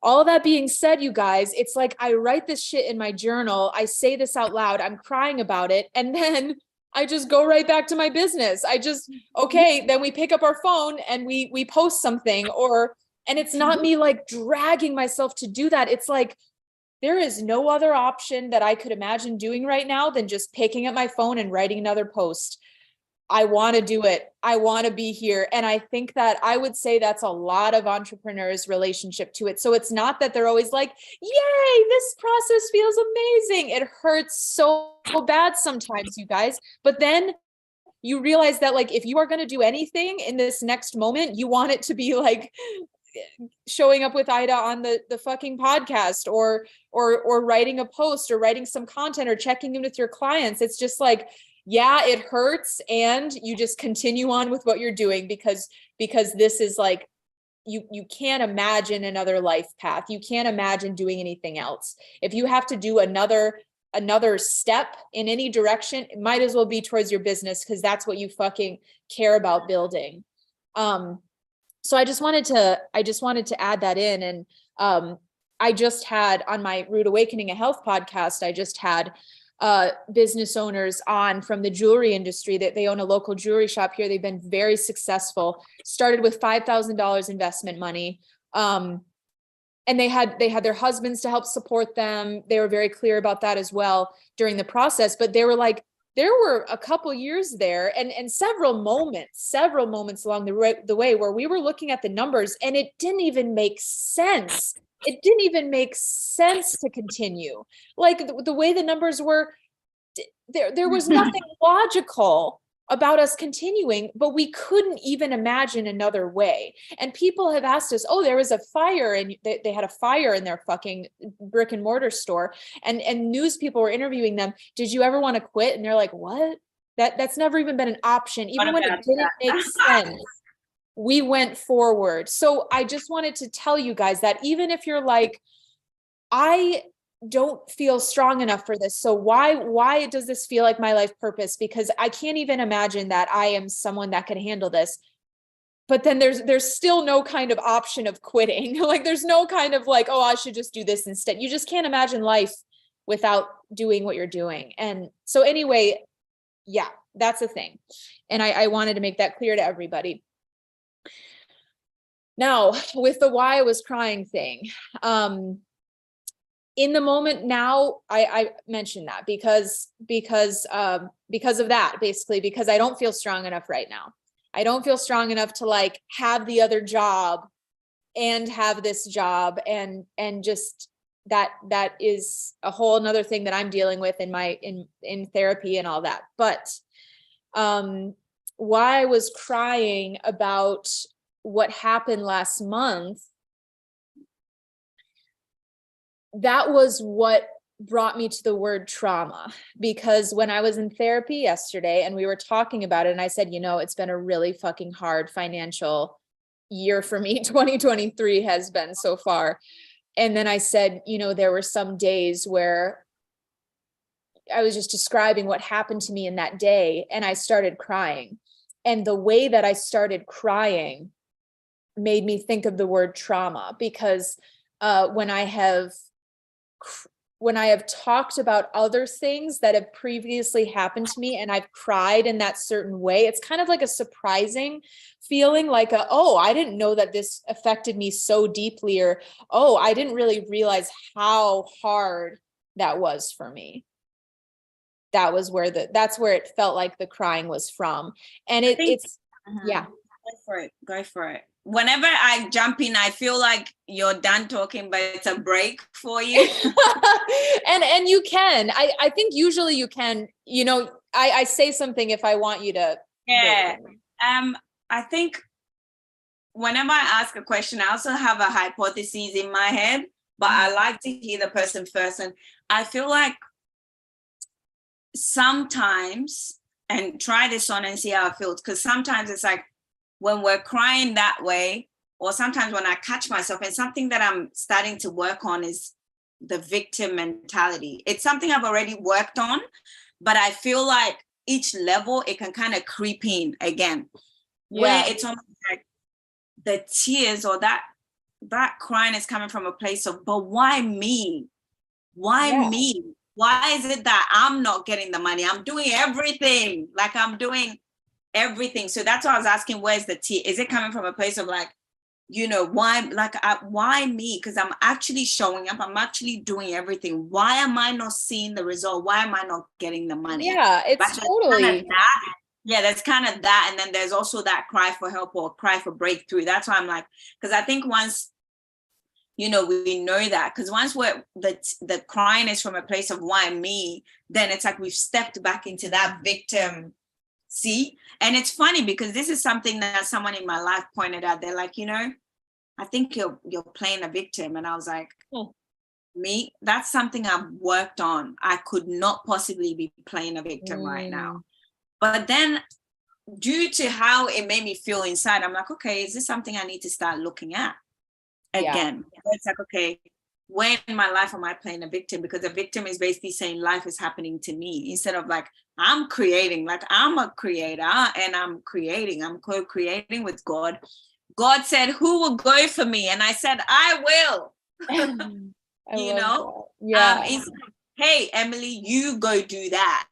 All that being said, you guys, it's like I write this shit in my journal. I say this out loud. I'm crying about it. And then I just go right back to my business. Okay, then we pick up our phone and we post something, and it's not me like dragging myself to do that. It's like, there is no other option that I could imagine doing right now than just picking up my phone and writing another post. I want to do it. I want to be here. And I think that I would say that's a lot of entrepreneurs' relationship to it. So it's not that they're always like, yay, this process feels amazing. It hurts so bad sometimes, you guys. But then you realize that like, if you are going to do anything in this next moment, you want it to be like showing up with Ida on the fucking podcast or writing a post or writing some content or checking in with your clients. It's just like, yeah, it hurts. And you just continue on with what you're doing because this is like, you can't imagine another life path. You can't imagine doing anything else. If you have to do another step in any direction, it might as well be towards your business because that's what you fucking care about building. So I just wanted to add that in. And I just had on my Rude Awakening a Health podcast, I just had business owners on from the jewelry industry that they own a local jewelry shop here. They've been very successful, started with $5,000 investment money. And they had their husbands to help support them. They were very clear about that as well during the process, but they were like, there were a couple years there and several moments along the way where we were looking at the numbers and it didn't even make sense. It didn't even make sense to continue. Like the way the numbers were, there was nothing logical about us continuing, but we couldn't even imagine another way. And people have asked us, oh, there was a fire and they had a fire in their fucking brick and mortar store. And news people were interviewing them. Did you ever want to quit? And they're like, what? That's never even been an option. Even when it didn't make sense, we went forward. So I just wanted to tell you guys that even if you're like, I don't feel strong enough for this. So why does this feel like my life purpose? Because I can't even imagine that I am someone that can handle this. But then there's still no kind of option of quitting. Like there's no kind of like, oh, I should just do this instead. You just can't imagine life without doing what you're doing. And so anyway, yeah, that's the thing. And I wanted to make that clear to everybody. Now with the why I was crying thing, in the moment now, I mentioned that because of that, basically, because I don't feel strong enough right now. I don't feel strong enough to like have the other job and have this job and just that is a whole another thing that I'm dealing with in therapy and all that. But why I was crying about what happened last month, that was what brought me to the word trauma, because when I was in therapy yesterday and we were talking about it, and I said, it's been a really fucking hard financial year for me. 2023 has been so far. And then I said, there were some days where I was just describing what happened to me in that day, and I started crying. And the way that I started crying made me think of the word trauma, because when I have talked about other things that have previously happened to me and I've cried in that certain way, it's kind of like a surprising feeling, like, oh, I didn't know that this affected me so deeply, or, oh, I didn't really realize how hard that was for me. That's where it felt like the crying was from. And it's yeah. Go for it. Whenever I jump in, I feel like you're done talking, but it's a break for you. and you can. I think usually you can, I say something if I want you to. Yeah. I think whenever I ask a question, I also have a hypothesis in my head, but I like to hear the person first. And I feel like sometimes, and try this on and see how it feels, because sometimes it's like when we're crying that way, or sometimes when I catch myself, and something that I'm starting to work on is the victim mentality. It's something I've already worked on, but I feel like each level it can kind of creep in again, where it's almost like the tears or that crying is coming from a place of, but why me? Why me? Why is it that I'm not getting the money? I'm doing everything. Like I'm doing everything. So that's why I was asking, where's the tear? Is it coming from a place of like, why me? Because I'm actually showing up. I'm actually doing everything. Why am I not seeing the result? Why am I not getting the money? Yeah, it's totally. That's kind of that. And then there's also that cry for help or cry for breakthrough. That's why I'm like, because I think once, we know that, because once the crying is from a place of why me, then it's like we've stepped back into that victim. See? And it's funny because this is something that someone in my life pointed out. They're like, I think you're playing a victim. And I was like, me, that's something I've worked on. I could not possibly be playing a victim right now. But then due to how it made me feel inside, I'm like, okay, is this something I need to start looking at again? It's like, okay, where in my life am I playing a victim? Because a victim is basically saying life is happening to me, instead of like, I'm creating, like I'm a creator and I'm co-creating with God. God said, who will go for me? And I said, I will. It's like, hey, Emily, you go do that.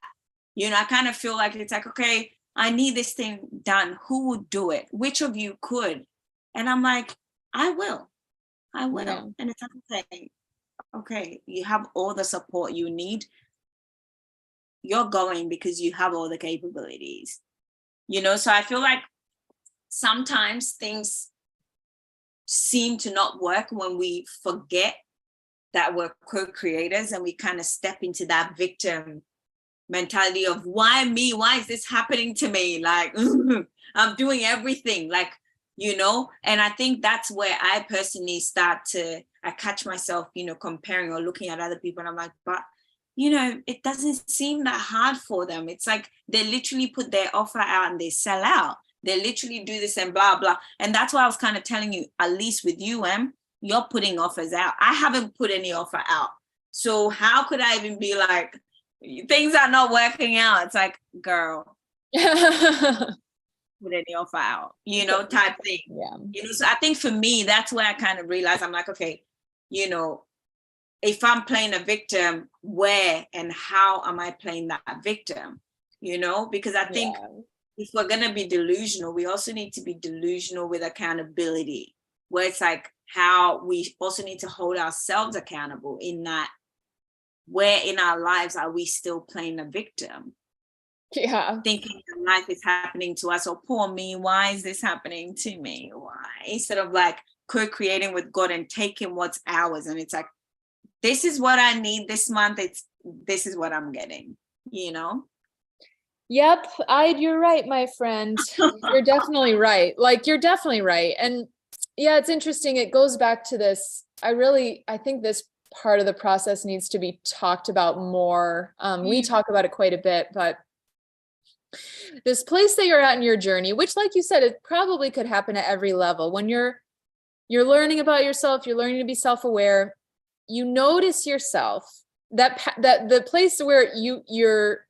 I kind of feel like it's like, okay, I need this thing done. Who would do it? Which of you could? And I'm like, I will. Yeah. And it's like, okay, you have all the support you need. You're going because you have all the capabilities, so I feel like sometimes things seem to not work when we forget that we're co-creators and we kind of step into that victim mentality of why me? Why is this happening to me? Like, I'm doing everything, like, and I think that's where I personally I catch myself, comparing or looking at other people, and I'm like, but it doesn't seem that hard for them. It's like they literally put their offer out and they sell out. They literally do this and blah, blah. And that's why I was kind of telling you, at least with you, you're putting offers out. I haven't put any offer out. So how could I even be like, things are not working out? It's like, girl, put any offer out, type thing. Yeah. So I think for me, that's where I kind of realized, I'm like, okay, if I'm playing a victim, where and how am I playing that victim? Because I think if we're going to be delusional, we also need to be delusional with accountability, where it's like how we also need to hold ourselves accountable in that, where in our lives are we still playing a victim? Yeah. Thinking that life is happening to us, or poor me, why is this happening to me? Why? Instead of like co-creating with God and taking what's ours. And it's like, this is what I need this month. This is what I'm getting, Yep, you're right, my friend. You're definitely right. Like, you're definitely right. And yeah, it's interesting. It goes back to this. I think this part of the process needs to be talked about more. We talk about it quite a bit, but this place that you're at in your journey, which, like you said, it probably could happen at every level. When you're learning about yourself, you're learning to be self-aware, you notice yourself, that the place where you're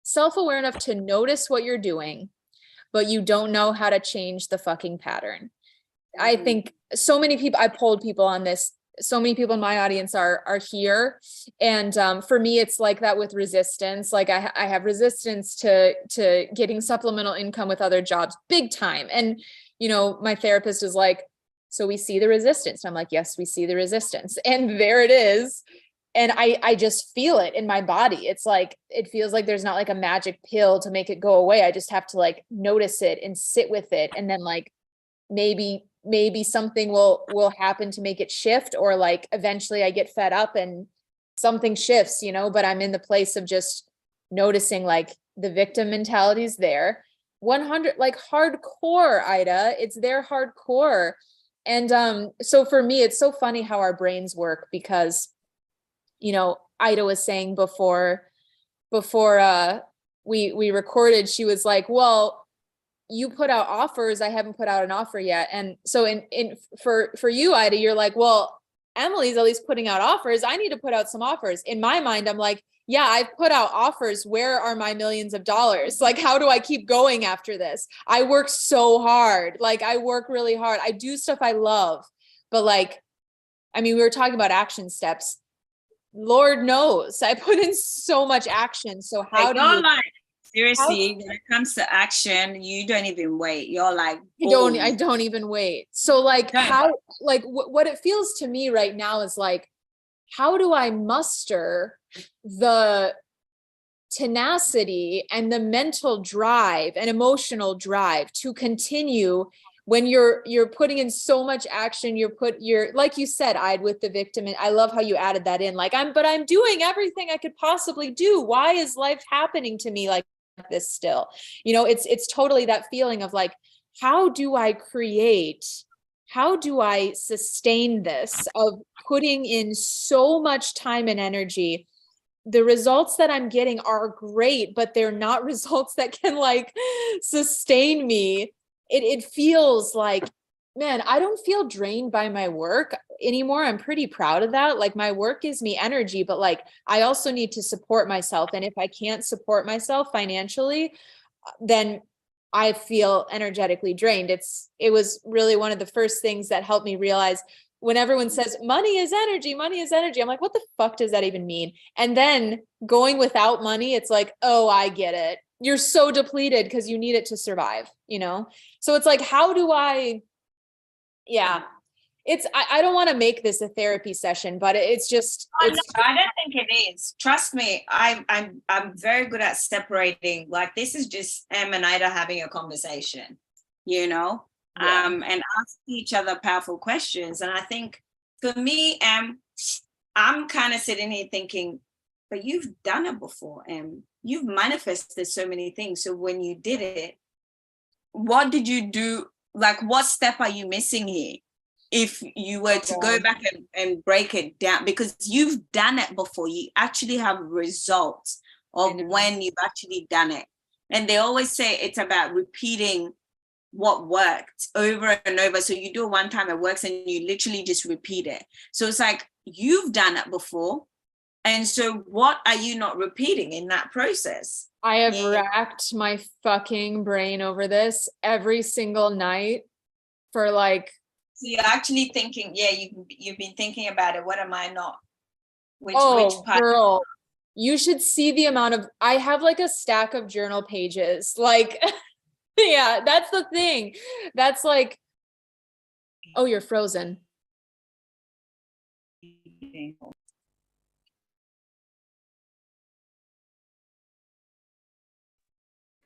self-aware enough to notice what you're doing, but you don't know how to change the fucking pattern. I think so many people, I polled people on this, so many people in my audience are here. And for me, it's like that with resistance. Like I have resistance to getting supplemental income with other jobs, big time. And, you know, my therapist is like, so we see the resistance. And I'm like, yes, we see the resistance. And there it is. And I just feel it in my body. It's like, it feels like there's not like a magic pill to make it go away. I just have to like notice it and sit with it. And then like, maybe something will happen to make it shift, or like eventually I get fed up and something shifts, you know, but I'm in the place of just noticing like the victim mentality is there. 100, like hardcore, Ida, it's there hardcore. And so for me, it's so funny how our brains work, because, you know, Ida was saying before we recorded, she was like, well, you put out offers, I haven't put out an offer yet. And so for you, Ida, you're like, well, Emily's at least putting out offers, I need to put out some offers. In my mind, I'm like, yeah, I've put out offers. Where are my millions of dollars? Like, how do I keep going after this? I work so hard. Like, I work really hard. I do stuff I love, but like, I mean, we were talking about action steps. Lord knows I put in so much action. So how do you, like, seriously, when it comes to action, you don't even wait. You're like, I don't even wait. So like how, like what it feels to me right now is like, how do I muster the tenacity and the mental drive and emotional drive to continue when you're putting in so much action? You're like you said, with the victim, and I love how you added that in, like I'm doing everything I could possibly do. Why is life happening to me like this still? You know, it's totally that feeling of like, how do I sustain this, of putting in so much time and energy? The results that I'm getting are great, but they're not results that can like sustain me. It feels like, man, I don't feel drained by my work anymore. I'm pretty proud of that. Like, my work gives me energy, but like, I also need to support myself. And if I can't support myself financially, then I feel energetically drained. It was really one of the first things that helped me realize, when everyone says money is energy, I'm like, what the fuck does that even mean? And then going without money, it's like, oh, I get it. You're so depleted because you need it to survive, you know? So it's like, how do I, I don't want to make this a therapy session, but it's just, no, I don't think it is. Trust me, I'm very good at separating. Like, this is just Em and Ida having a conversation, you know? And ask each other powerful questions. And I think for me, I'm kind of sitting here thinking, but you've done it before, you've manifested so many things. So when you did it, what did you do? Like, what step are you missing here? If you were to go back and break it down, because you've done it before, you actually have results of when you've actually done it. And they always say it's about repeating what worked over and over. So you do it one time, it works, and you literally just repeat it. So it's like, you've done it before. And so what are you not repeating in that process? I have racked my fucking brain over this every single night for like. So you're actually thinking, you've been thinking about it. What am I not? Which part? Girl, you should see the amount of, I have like a stack of journal pages. Like, yeah, that's the thing. That's like, oh, you're frozen.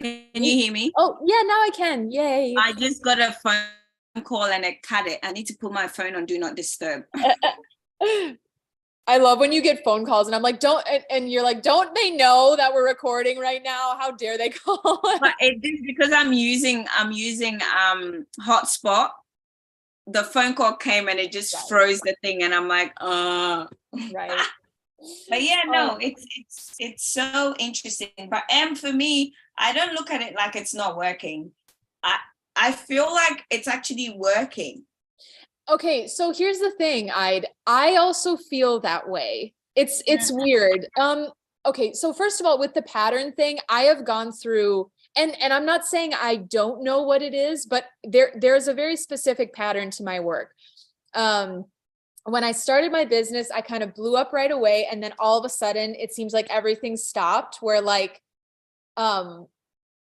Can you hear me? Oh, yeah, now I can. Yay. I just got a phone call and it cut it. I need to put my phone on do not disturb. I love when you get phone calls and I'm like, and you're like, don't they know that we're recording right now? How dare they call? But it is because I'm using hotspot. The phone call came and it just froze the thing, and I'm like, right. But yeah, no, it's so interesting. But for me, I don't look at it like it's not working. I feel like it's actually working. Okay, so here's the thing, I also feel that way. It's weird. Okay, so first of all, with the pattern thing, I have gone through, and I'm not saying I don't know what it is, but there's a very specific pattern to my work. When I started my business, I kind of blew up right away, and then all of a sudden it seems like everything stopped, where like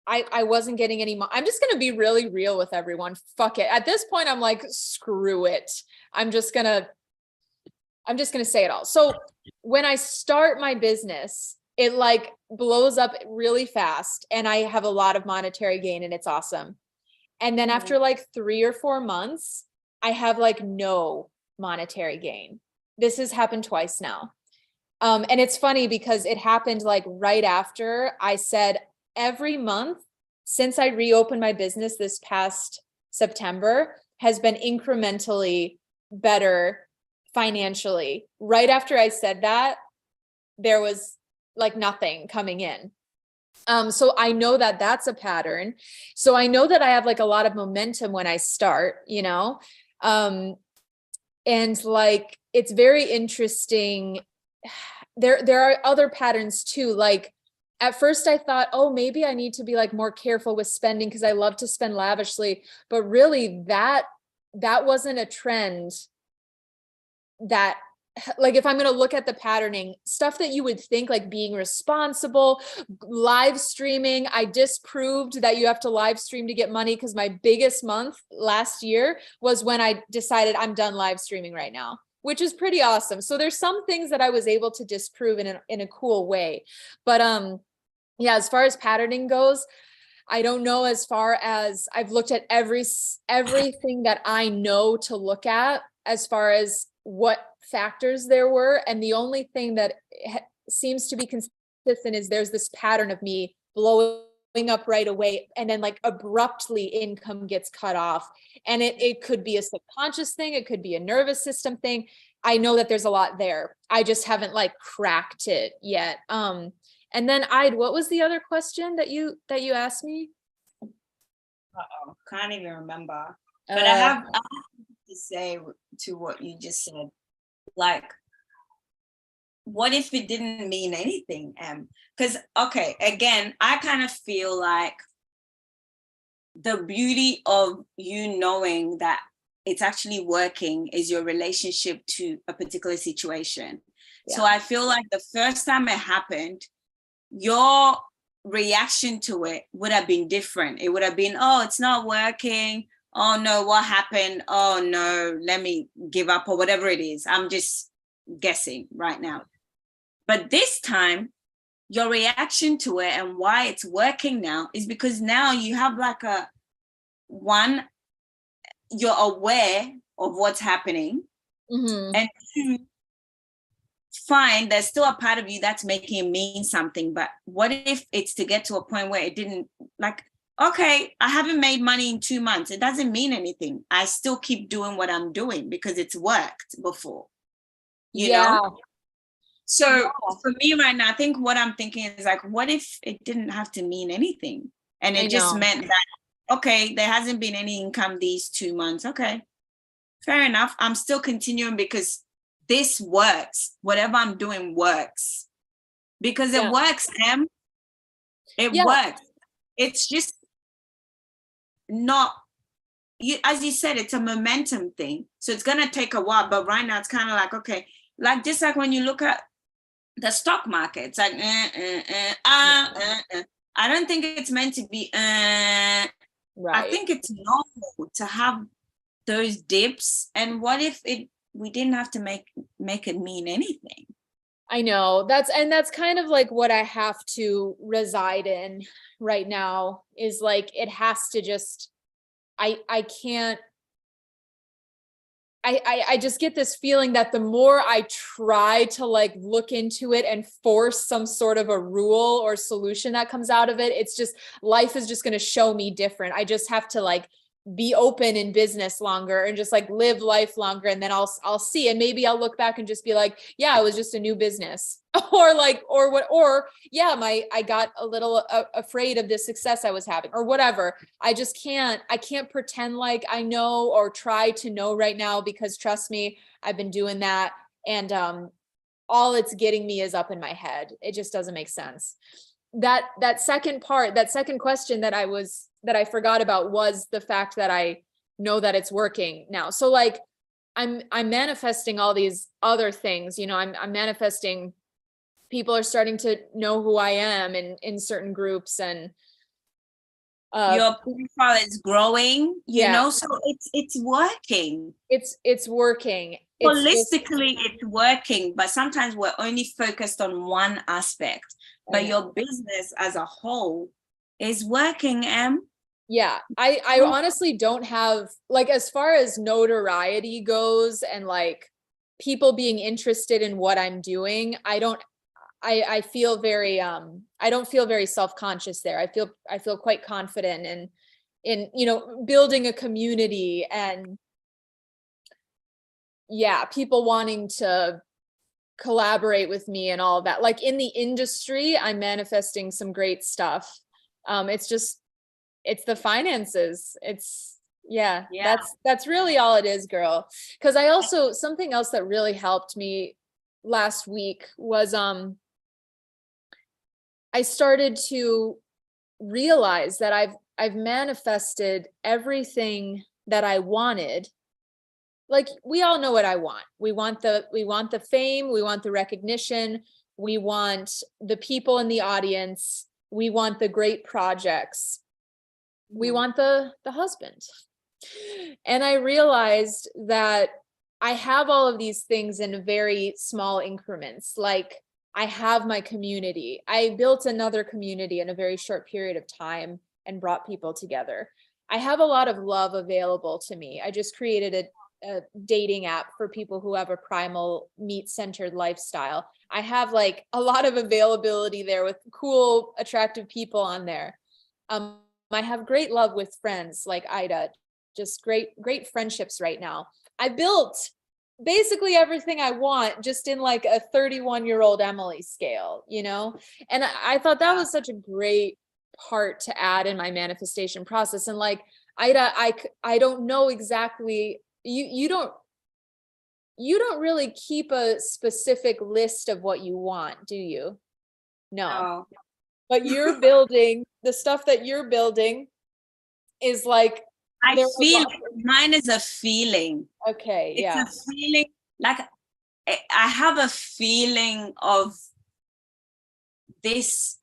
I wasn't getting any money. I'm just going to be really real with everyone. Fuck it. At this point, I'm like, screw it. I'm just going to say it all. So when I start my business, it like blows up really fast and I have a lot of monetary gain and it's awesome. And then after like 3 or 4 months, I have like no monetary gain. This has happened twice now. And it's funny because it happened like right after I said, every month since I reopened my business this past September has been incrementally better financially. Right after I said that, there was like nothing coming in. So I know that that's a pattern. So I know that I have like a lot of momentum when I start, you know? And like, it's very interesting. There are other patterns too. Like, at first I thought, oh, maybe I need to be like more careful with spending because I love to spend lavishly, but really that wasn't a trend that, like, if I'm going to look at the patterning stuff that you would think like being responsible, live streaming, I disproved that you have to live stream to get money because my biggest month last year was when I decided I'm done live streaming right now, which is pretty awesome. So there's some things that I was able to disprove in a cool way. But yeah, as far as patterning goes, I don't know. As far as I've looked at everything that I know to look at as far as what factors there were. And the only thing that seems to be consistent is there's this pattern of me blowing up right away. And then like abruptly income gets cut off. And it could be a subconscious thing. It could be a nervous system thing. I know that there's a lot there. I just haven't like cracked it yet. And then what was the other question that you asked me? Can't even remember. But I have to say to what you just said, like, what if it didn't mean anything? Because okay, again, I kind of feel like the beauty of you knowing that it's actually working is your relationship to a particular situation. Yeah. So I feel like the first time it happened, your reaction to it would have been different. It would have been, oh, it's not working. Oh no, what happened? Oh no, let me give up or whatever it is. I'm just guessing right now. But this time, your reaction to it and why it's working now is because now you have like you're aware of what's happening. Mm-hmm. And 2, fine, there's still a part of you that's making it mean something, but what if it's to get to a point where it didn't, like, okay, I haven't made money in 2 months. It doesn't mean anything. I still keep doing what I'm doing because it's worked before, you know? So for me right now, I think what I'm thinking is like, what if it didn't have to mean anything? And it just meant that, okay, there hasn't been any income these 2 months. Okay, fair enough. I'm still continuing because this works. Whatever I'm doing works because it works, Em. It works. It's just not, as you said, it's a momentum thing. So it's going to take a while, but right now it's kind of like, okay, like just like when you look at the stock market, it's like, I don't think it's meant to be, right. I think it's normal to have those dips. And what if we didn't have to make it mean anything? I know that's kind of like what I have to reside in right now is like, it has to just, I can't, I just get this feeling that the more I try to like look into it and force some sort of a rule or solution that comes out of it, it's just, life is just going to show me different. I just have to like be open in business longer and just like live life longer. And then I'll see, and maybe I'll look back and just be like, yeah, it was just a new business or like, or yeah, I got a little afraid of the success I was having or whatever. I can't pretend like I know or try to know right now, because trust me, I've been doing that. And, all it's getting me is up in my head. It just doesn't make sense. That second question that I forgot about was the fact that I know that it's working now. So like I'm manifesting all these other things, you know, I'm manifesting people are starting to know who I am in certain groups, and your profile is growing, you yeah, know, so it's working. It's working. Holistically, it's working, but sometimes we're only focused on one aspect. But your business as a whole is working, Em. Yeah, I honestly don't have, like, as far as notoriety goes and like people being interested in what I'm doing, I feel very I don't feel very self-conscious there. I feel quite confident in you know, building a community, and yeah, people wanting to collaborate with me and all of that. Like in the industry, I'm manifesting some great stuff. It's the finances. Yeah, that's really all it is, girl. Because I also, something else that really helped me last week was I started to realize that I've manifested everything that I wanted. Like, we all know what I want. We want the fame, we want the recognition, we want the people in the audience, we want the great projects, we want the husband. And I realized that I have all of these things in very small increments. Like, I have my community. I built another community in a very short period of time and brought people together. I have a lot of love available to me. I just created a dating app for people who have a primal meat-centered lifestyle. I have like a lot of availability there with cool, attractive people on there. I have great love with friends like Ida, just great friendships right now. I built basically everything I want just in like a 31-year-old Emily scale, you know? And I thought that was such a great part to add in my manifestation process. And like, Ida, I don't know exactly, you don't really keep a specific list of what you want, do you? No. But you're building, the stuff that you're building is like, I feel mine is a feeling. Okay, yeah. It's a feeling, like I have a feeling of this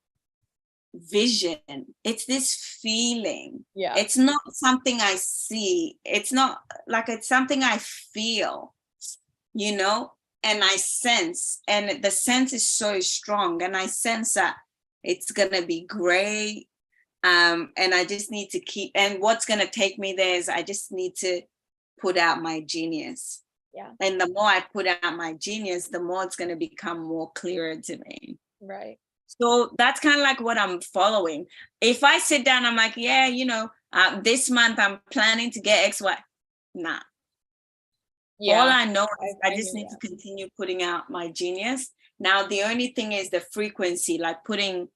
vision. It's this feeling. Yeah. It's not something I see. It's not like, it's something I feel, you know, and I sense, and the sense is so strong, and I sense that it's gonna be great. And I just need to keep, and what's gonna take me there is I just need to put out my genius. Yeah. And the more I put out my genius, the more it's gonna become more clearer to me. Right. So that's kind of like what I'm following. If I sit down, I'm like, yeah, you know, this month I'm planning to get X, Y. Nah. Yeah. All I know is I just need to continue putting out my genius. Now, the only thing is the frequency, like putting,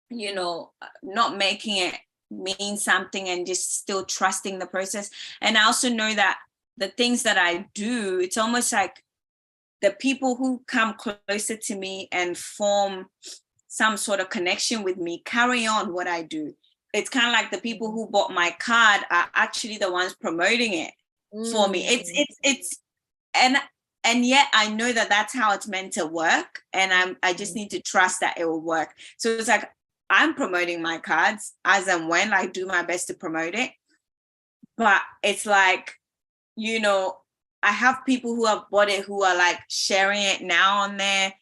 you know, not making it mean something and just still trusting the process. And I also know that the things that I do, it's almost like the people who come closer to me and form some sort of connection with me carry on what I do. It's kind of like the people who bought my card are actually the ones promoting it for me. It's and yet I know that that's how it's meant to work, and I just need to trust that it will work. So it's like I'm promoting my cards as and when I do my best to promote it, but it's like, you know, I have people who have bought it who are like sharing it now on their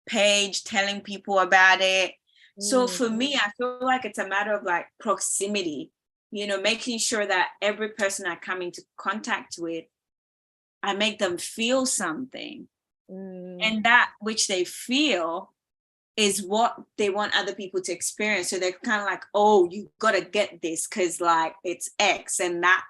page, telling people about it. So for me, I feel like it's a matter of like proximity, you know, making sure that every person I come into contact with I make them feel something. And that which they feel is what they want other people to experience. So they're kind of like, oh, you got to get this because like it's X, and that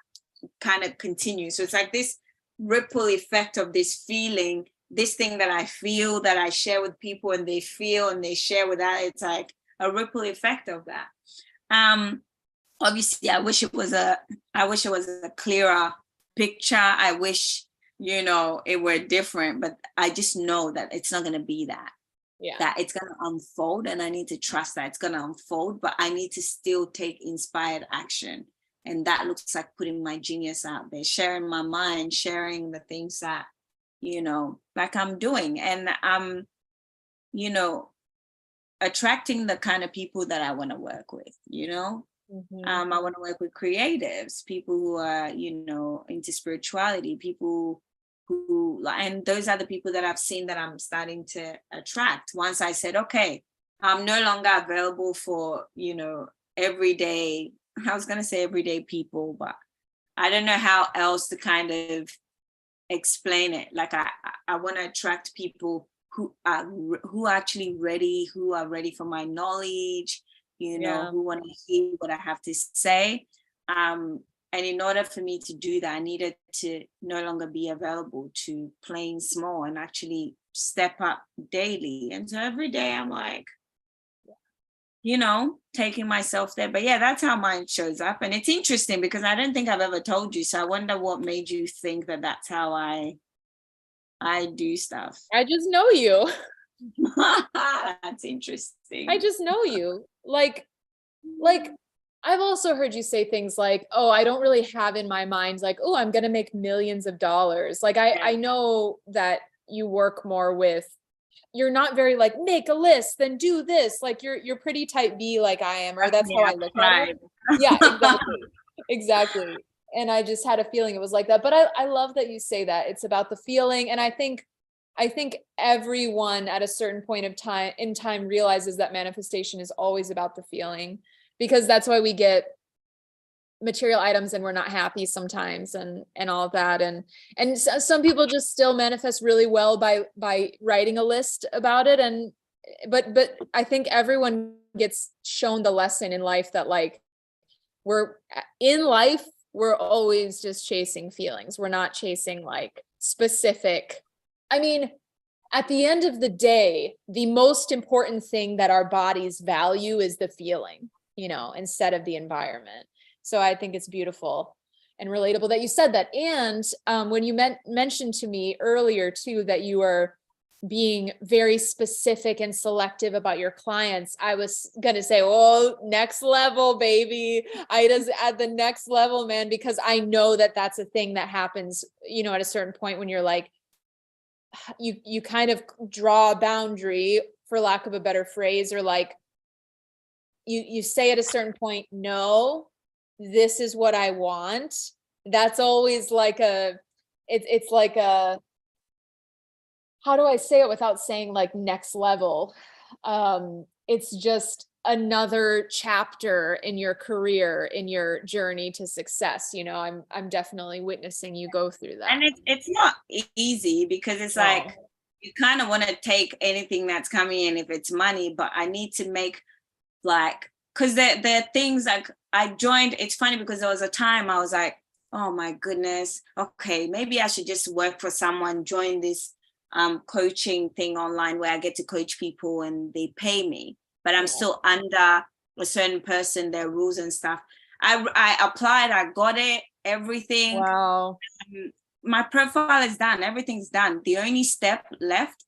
kind of continues. So it's like this ripple effect of this feeling, this thing that I feel that I share with people, and they feel and they share with that. It's like a ripple effect of that. Obviously, I wish it was a clearer picture. I wish, it were different, but I just know that it's not going to be that. Yeah. That it's going to unfold, and I need to trust that it's going to unfold, but I need to still take inspired action. And that looks like putting my genius out there, sharing my mind, sharing the things that, like I'm doing. And I'm, attracting the kind of people that I want to work with, I want to work with creatives, people who are, into spirituality, people who, and those are the people that I've seen that I'm starting to attract. Once I said, okay, I'm no longer available for, everyday, I was going to say everyday people, but I don't know how else to kind of explain it. Like I want to attract people who are actually ready, who are ready for my knowledge, who want to hear what I have to say. And in order for me to do that, I needed to no longer be available to playing small and actually step up daily. And so every day I'm like, taking myself there. But yeah, that's how mine shows up. And it's interesting because I don't think I've ever told you. So I wonder what made you think that that's how I do stuff. I just know you. That's interesting. I just know you. Like I've also heard you say things like, oh, I don't really have in my mind, like, oh, I'm going to make millions of dollars. Like, I know that you work more with, you're not very like, make a list, then do this. Like you're pretty type B like I am, or that's how I look at it. Yeah, exactly. Exactly. And I just had a feeling it was like that. But I love that you say that it's about the feeling. And I think everyone at a certain point of time realizes that manifestation is always about the feeling, because that's why we get material items and we're not happy sometimes and all of that. And some people just still manifest really well by writing a list about it. But I think everyone gets shown the lesson in life that like we're always just chasing feelings. We're not chasing like specific. I mean, at the end of the day, the most important thing that our bodies value is the feeling, instead of the environment. So I think it's beautiful and relatable that you said that. And when you mentioned to me earlier too, that you are being very specific and selective about your clients, I was going to say, oh, next level, baby. Ida's at the next level, man, because I know that that's a thing that happens, at a certain point when you're like, you kind of draw a boundary, for lack of a better phrase, or like you say at a certain point, no, this is what I want. That's always like it's like a, how do I say it without saying like next level? It's just another chapter in your career, in your journey to success. I'm definitely witnessing you go through that. And it's not easy because it's like, you kind of want to take anything that's coming in if it's money, but I need to make like, because there are things like I joined. It's funny because there was a time I was like, oh my goodness, okay, maybe I should just work for someone, join this coaching thing online where I get to coach people and they pay me, but I'm still under a certain person, their rules and stuff. I applied, I got it, everything. Wow. My profile is done, everything's done. The only step left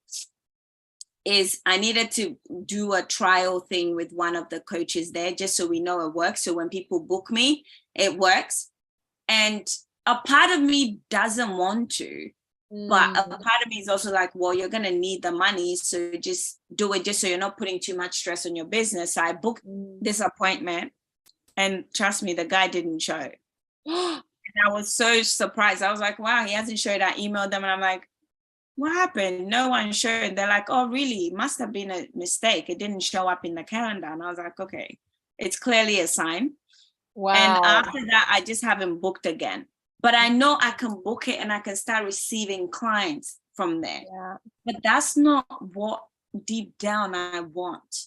is I needed to do a trial thing with one of the coaches there, just so we know it works. So when people book me, it works. And a part of me doesn't want to, but a part of me is also like, well, you're going to need the money. So just do it just so you're not putting too much stress on your business. So I booked this appointment, and trust me, the guy didn't show. And I was so surprised. I was like, wow, he hasn't showed. I emailed them and I'm like, what happened? No one showed. They're like, oh, really? It must have been a mistake. It didn't show up in the calendar. And I was like, okay, it's clearly a sign. Wow. And after that, I just haven't booked again. but I know I can book it and I can start receiving clients from there. Yeah. But that's not what deep down I want.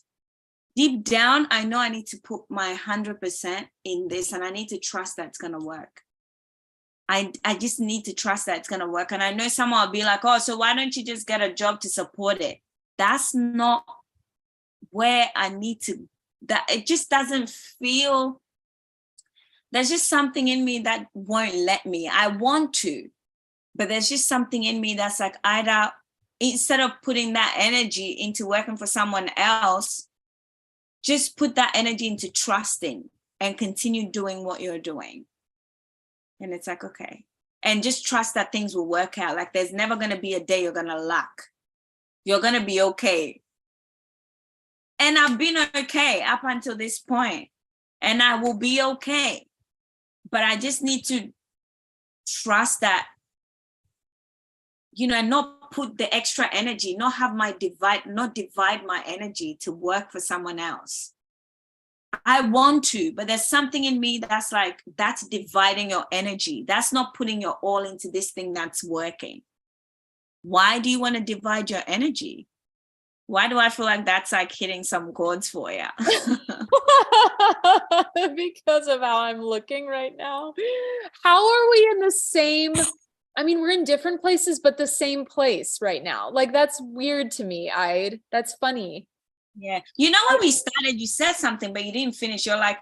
Deep down, I know I need to put my 100% in this, and I need to trust that it's going to work. I just need to trust that it's going to work. And I know someone will be like, oh, so why don't you just get a job to support it? That's not where I need to, that it just doesn't feel, there's just something in me that won't let me. I want to, but there's just something in me that's like, either instead of putting that energy into working for someone else, just put that energy into trusting and continue doing what you're doing. And it's like, okay. And just trust that things will work out. Like there's never going to be a day you're going to lack. You're going to be okay. And I've been okay up until this point. And I will be okay. But I just need to trust that, you know, and not put the extra energy, not divide my energy to work for someone else. I want to, but there's something in me that's like, that's dividing your energy. That's not putting your all into this thing that's working. Why do you want to divide your energy? Why do I feel like that's like hitting some chords for you? Because of how I'm looking right now. How are we in the same, I mean, we're in different places, but the same place right now. Like, that's weird to me, Ide. That's funny. Yeah. You know, when we started, you said something, but you didn't finish. You're like,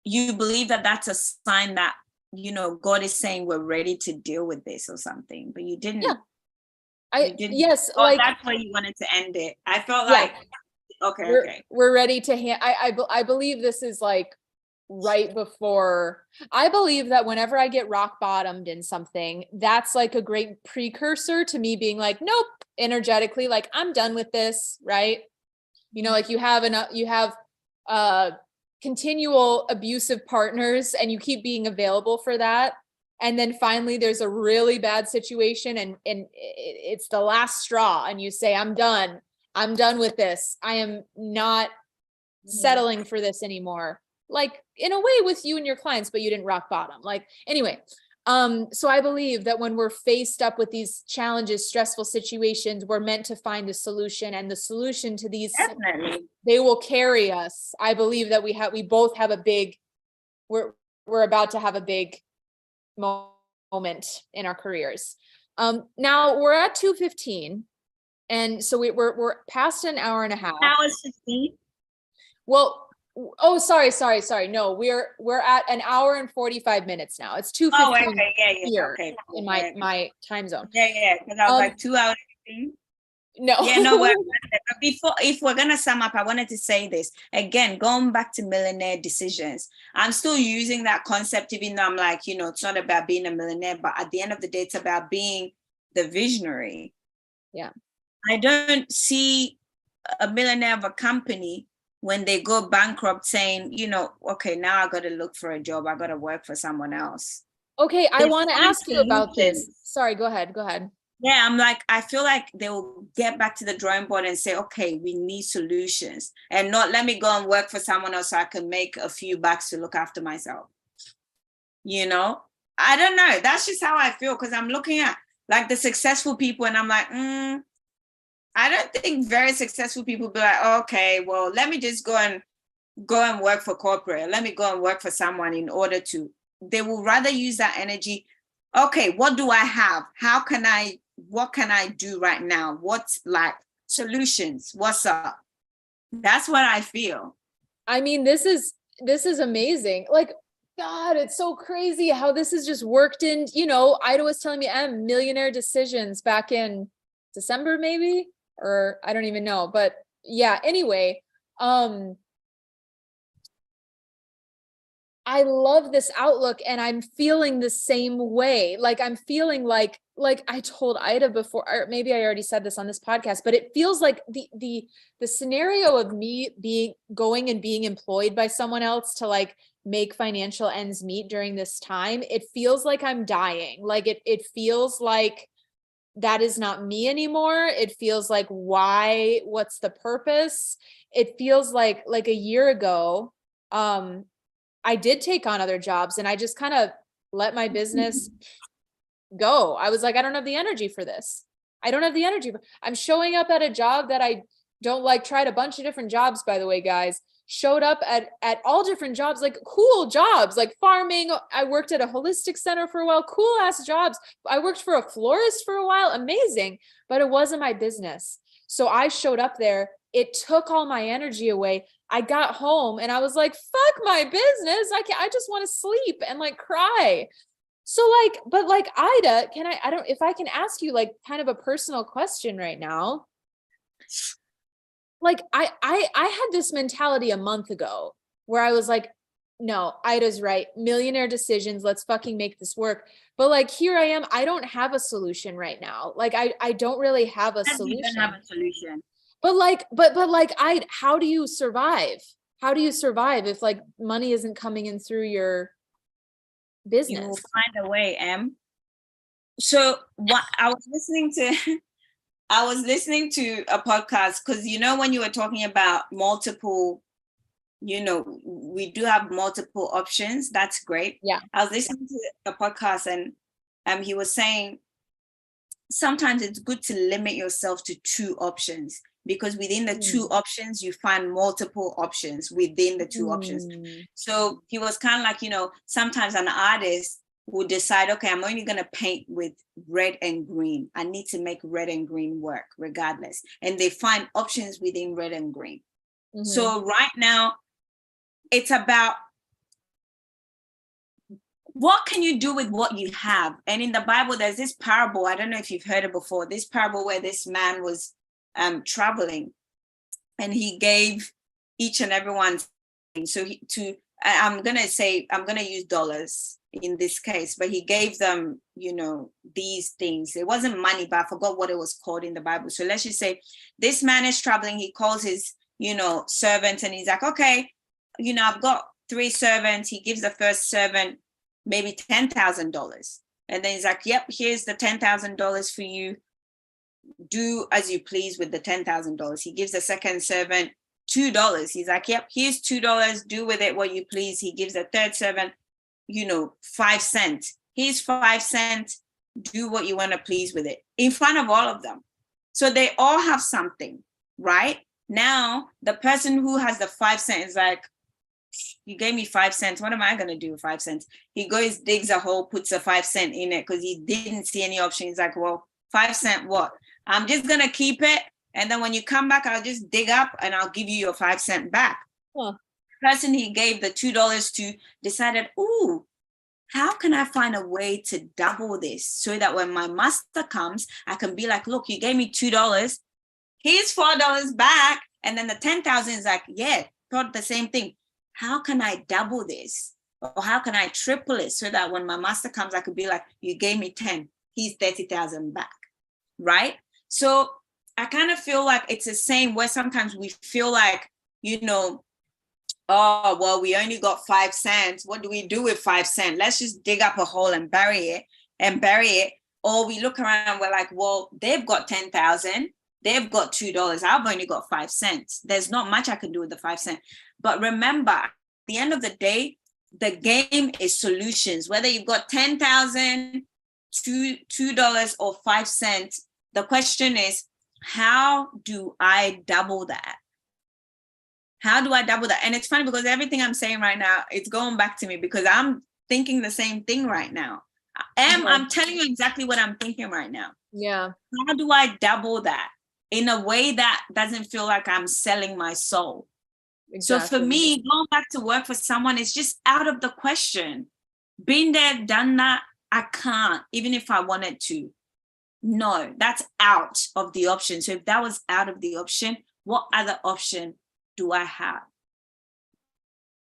you believe that that's a sign that, you know, God is saying we're ready to deal with this or something, but you didn't. Yeah. Yes. Oh, like that's where you wanted to end it. I felt like, okay. We're ready to I believe this is like right before, I believe that whenever I get rock bottomed in something, that's like a great precursor to me being like, nope, energetically, like I'm done with this. Right. You know, like you have continual abusive partners and you keep being available for that. And then finally there's a really bad situation and it's the last straw and you say, I'm done with this. I am not settling for this anymore. Like in a way with you and your clients, but you didn't rock bottom. Like, anyway. So I believe that when we're faced up with these challenges, stressful situations, we're meant to find a solution, and the solution to these, definitely, they will carry us. I believe that we both have we're about to have a big moment in our careers. Now we're at 2:15. And so we're past an hour and a half. Hours 15. Well, oh, sorry. No, we're at an hour and 45 minutes now. It's 2:15 here in my time zone. Yeah. Because I was like 2 hours 15. No. Yeah, no. Before, if we're gonna sum up, I wanted to say this again. Going back to millionaire decisions, I'm still using that concept, even though I'm like, you know, it's not about being a millionaire, but at the end of the day, it's about being the visionary. Yeah. I don't see a millionaire of a company when they go bankrupt saying, you know, okay, now I got to look for a job. I got to work for someone else. Okay. I want to ask you about this. Sorry, go ahead. Yeah. I'm like, I feel like they will get back to the drawing board and say, okay, we need solutions, and not let me go and work for someone else so I can make a few bucks to look after myself. You know, I don't know. That's just how I feel. Cause I'm looking at like the successful people and I'm like, I don't think very successful people be like, okay, well, let me just go and work for corporate. Let me go and work for someone in order to, they will rather use that energy. Okay, what do I have? What can I do right now? What's like solutions? What's up? That's what I feel. I mean, this is amazing. Like, God, it's so crazy how this has just worked in, you know, Ida was telling me millionaire decisions back in December, maybe, or I don't even know, but yeah, anyway, I love this outlook and I'm feeling the same way. Like I'm feeling like I told Ida before, or maybe I already said this on this podcast, but it feels like the scenario of me going and being employed by someone else to like make financial ends meet during this time. It feels like I'm dying. Like it feels like that is not me anymore. It feels like, what's the purpose? It feels like a year ago, I did take on other jobs and I just kind of let my business go. I was like, I don't have the energy for this. I don't have the energy. I'm showing up at a job that I don't like. Tried a bunch of different jobs, by the way, guys. Showed up at all different jobs, like cool jobs, like farming. I worked at a holistic center for a while, cool ass jobs. I worked for a florist for a while, amazing, but it wasn't my business. So I showed up there. It took all my energy away. I got home and I was like, fuck my business. I just want to sleep and like cry. So like, but like Ida, if I can ask you like kind of a personal question right now. Like I had this mentality a month ago where I was like, no, Ida's right. Millionaire decisions. Let's fucking make this work. But like, here I am. I don't have a solution right now. Like, I don't really have a solution. You don't have a solution. But like, how do you survive? How do you survive if like money isn't coming in through your business? You will find a way, Em. So what I was listening to a podcast, because when you were talking about multiple, we do have multiple options. That's great. Yeah. I was listening to a podcast and he was saying sometimes it's good to limit yourself to 2 options, because within the 2 options you find multiple options within the 2 options. So he was kind of like, sometimes an artist would decide, okay, I'm only going to paint with red and green. I need to make red and green work regardless. And they find options within red and green. So right now, it's about what can you do with what you have? And in the Bible, there's this parable. I don't know if you've heard it before. This parable where this man was traveling and he gave each and everyone. So I'm going to use dollars in this case, but he gave them, these things. It wasn't money, but I forgot what it was called in the Bible. So let's just say this man is traveling. He calls his, servant, and he's like, okay, I've got 3 servants. He gives the first servant maybe $10,000. And then he's like, yep, here's the $10,000 for you. Do as you please with the $10,000. He gives the second servant $2. He's like, yep, here's $2. Do with it what you please. He gives the third servant 5 cents. Here's 5 cents. Do what you want to please with it in front of all of them. So they all have something, right? Now, the person who has the 5 cents is like, you gave me 5 cents. What am I going to do with 5 cents? He goes, digs a hole, puts a 5 cent in it because he didn't see any option. He's like, well, 5 cent what? I'm just going to keep it. And then when you come back, I'll just dig up and I'll give you your 5 cent back. Huh. The person he gave the $2 to decided, ooh, how can I find a way to double this so that when my master comes, I can be like, look, you gave me $2. Here's $4 back. And then the 10,000 is like, yeah, thought the same thing. How can I double this? Or how can I triple it so that when my master comes, I could be like, you gave me 10, he's 30,000 back, right? So I kind of feel like it's the same where sometimes we feel like, oh, well, we only got 5 cents. What do we do with 5 cents? Let's just dig up a hole and bury it. Or we look around and we're like, well, they've got 10,000. They've got $2. I've only got 5 cents. There's not much I can do with the 5 cents. But remember, at the end of the day, the game is solutions. Whether you've got 10,000, $2 or 5 cents, the question is, how do I double that? How do I double that? And it's funny because everything I'm saying right now, it's going back to me because I'm thinking the same thing right now. I'm telling you exactly what I'm thinking right now. Yeah. How do I double that in a way that doesn't feel like I'm selling my soul? Exactly. So for me, going back to work for someone is just out of the question. Been there, done that, I can't, even if I wanted to. No, that's out of the option. So if that was out of the option, what other option do I have?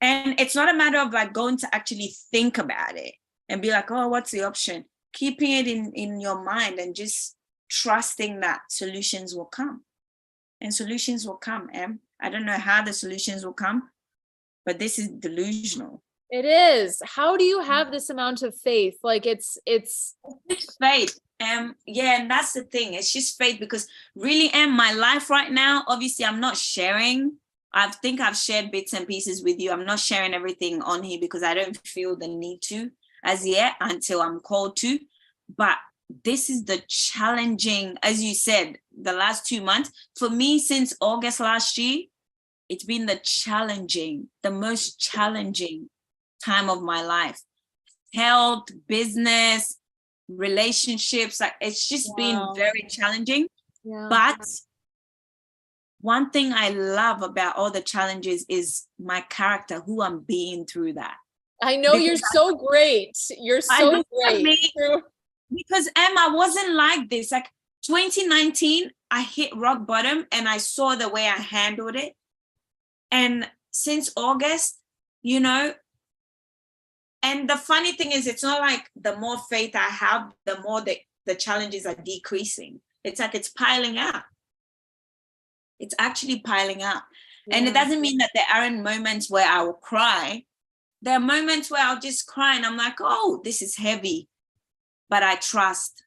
And it's not a matter of like going to actually think about it and be like, oh, what's the option? Keeping it in your mind and just trusting that solutions will come. And solutions will come, Em. I don't know how the solutions will come, but this is delusional. It is. How do you have this amount of faith? Like it's faith. Yeah, and that's the thing. It's just faith because really, my life right now, obviously I'm not sharing. I think I've shared bits and pieces with you. I'm not sharing everything on here because I don't feel the need to. as yet until I'm called to. But this is the challenging, as you said, the last 2 months for me since August last year. It's been the most challenging time of my life. Health, business, relationships, like it's just been very challenging. But one thing I love about all the challenges is my character, who I'm being through that. I know, because you're so great. You're so great. Because I wasn't like this. Like 2019, I hit rock bottom and I saw the way I handled it. And since August, you know, and the funny thing is, it's not like the more faith I have, the more the challenges are decreasing. It's like it's piling up. It's actually piling up. Yeah. And it doesn't mean that there aren't moments where I will cry. There are moments where I'll just cry and I'm like, oh, this is heavy. But I trust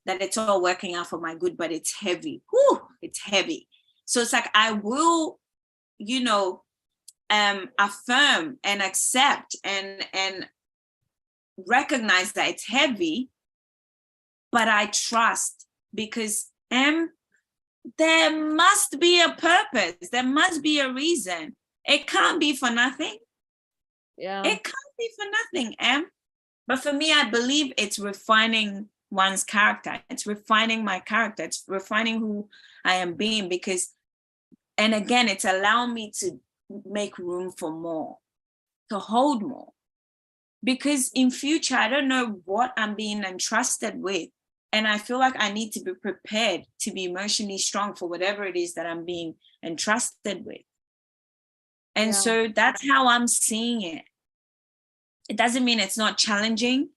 that it's all working out for my good, but it's heavy. Whew, it's heavy. So it's like I will, you know, affirm and accept and recognize that it's heavy, but I trust because there must be a purpose. There must be a reason. It can't be for nothing. Yeah. It can't be for nothing, But for me, I believe it's refining one's character. It's refining my character. It's refining who I am being because, and again, it's allowing me to make room for more, to hold more. Because in future, I don't know what I'm being entrusted with. And I feel like I need to be prepared to be emotionally strong for whatever it is that I'm being entrusted with. And so that's how I'm seeing it. It doesn't mean it's not challenging.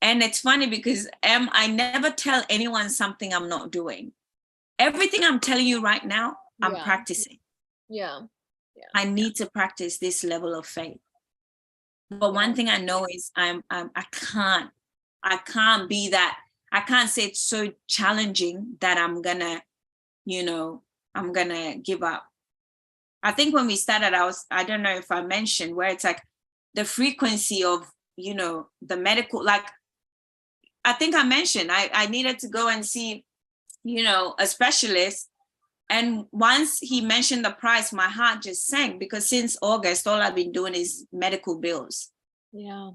And it's funny because I never tell anyone something I'm not doing. Everything I'm telling you right now, I'm practicing. Yeah. I need to practice this level of faith. But one thing I know is I can't be that. I can't say it's so challenging that I'm gonna give up. I think when we started, I don't know if I mentioned where it's like the frequency of, the medical, like, I think I mentioned I needed to go and see, a specialist. And once he mentioned the price, my heart just sank because since August, all I've been doing is medical bills. Yeah.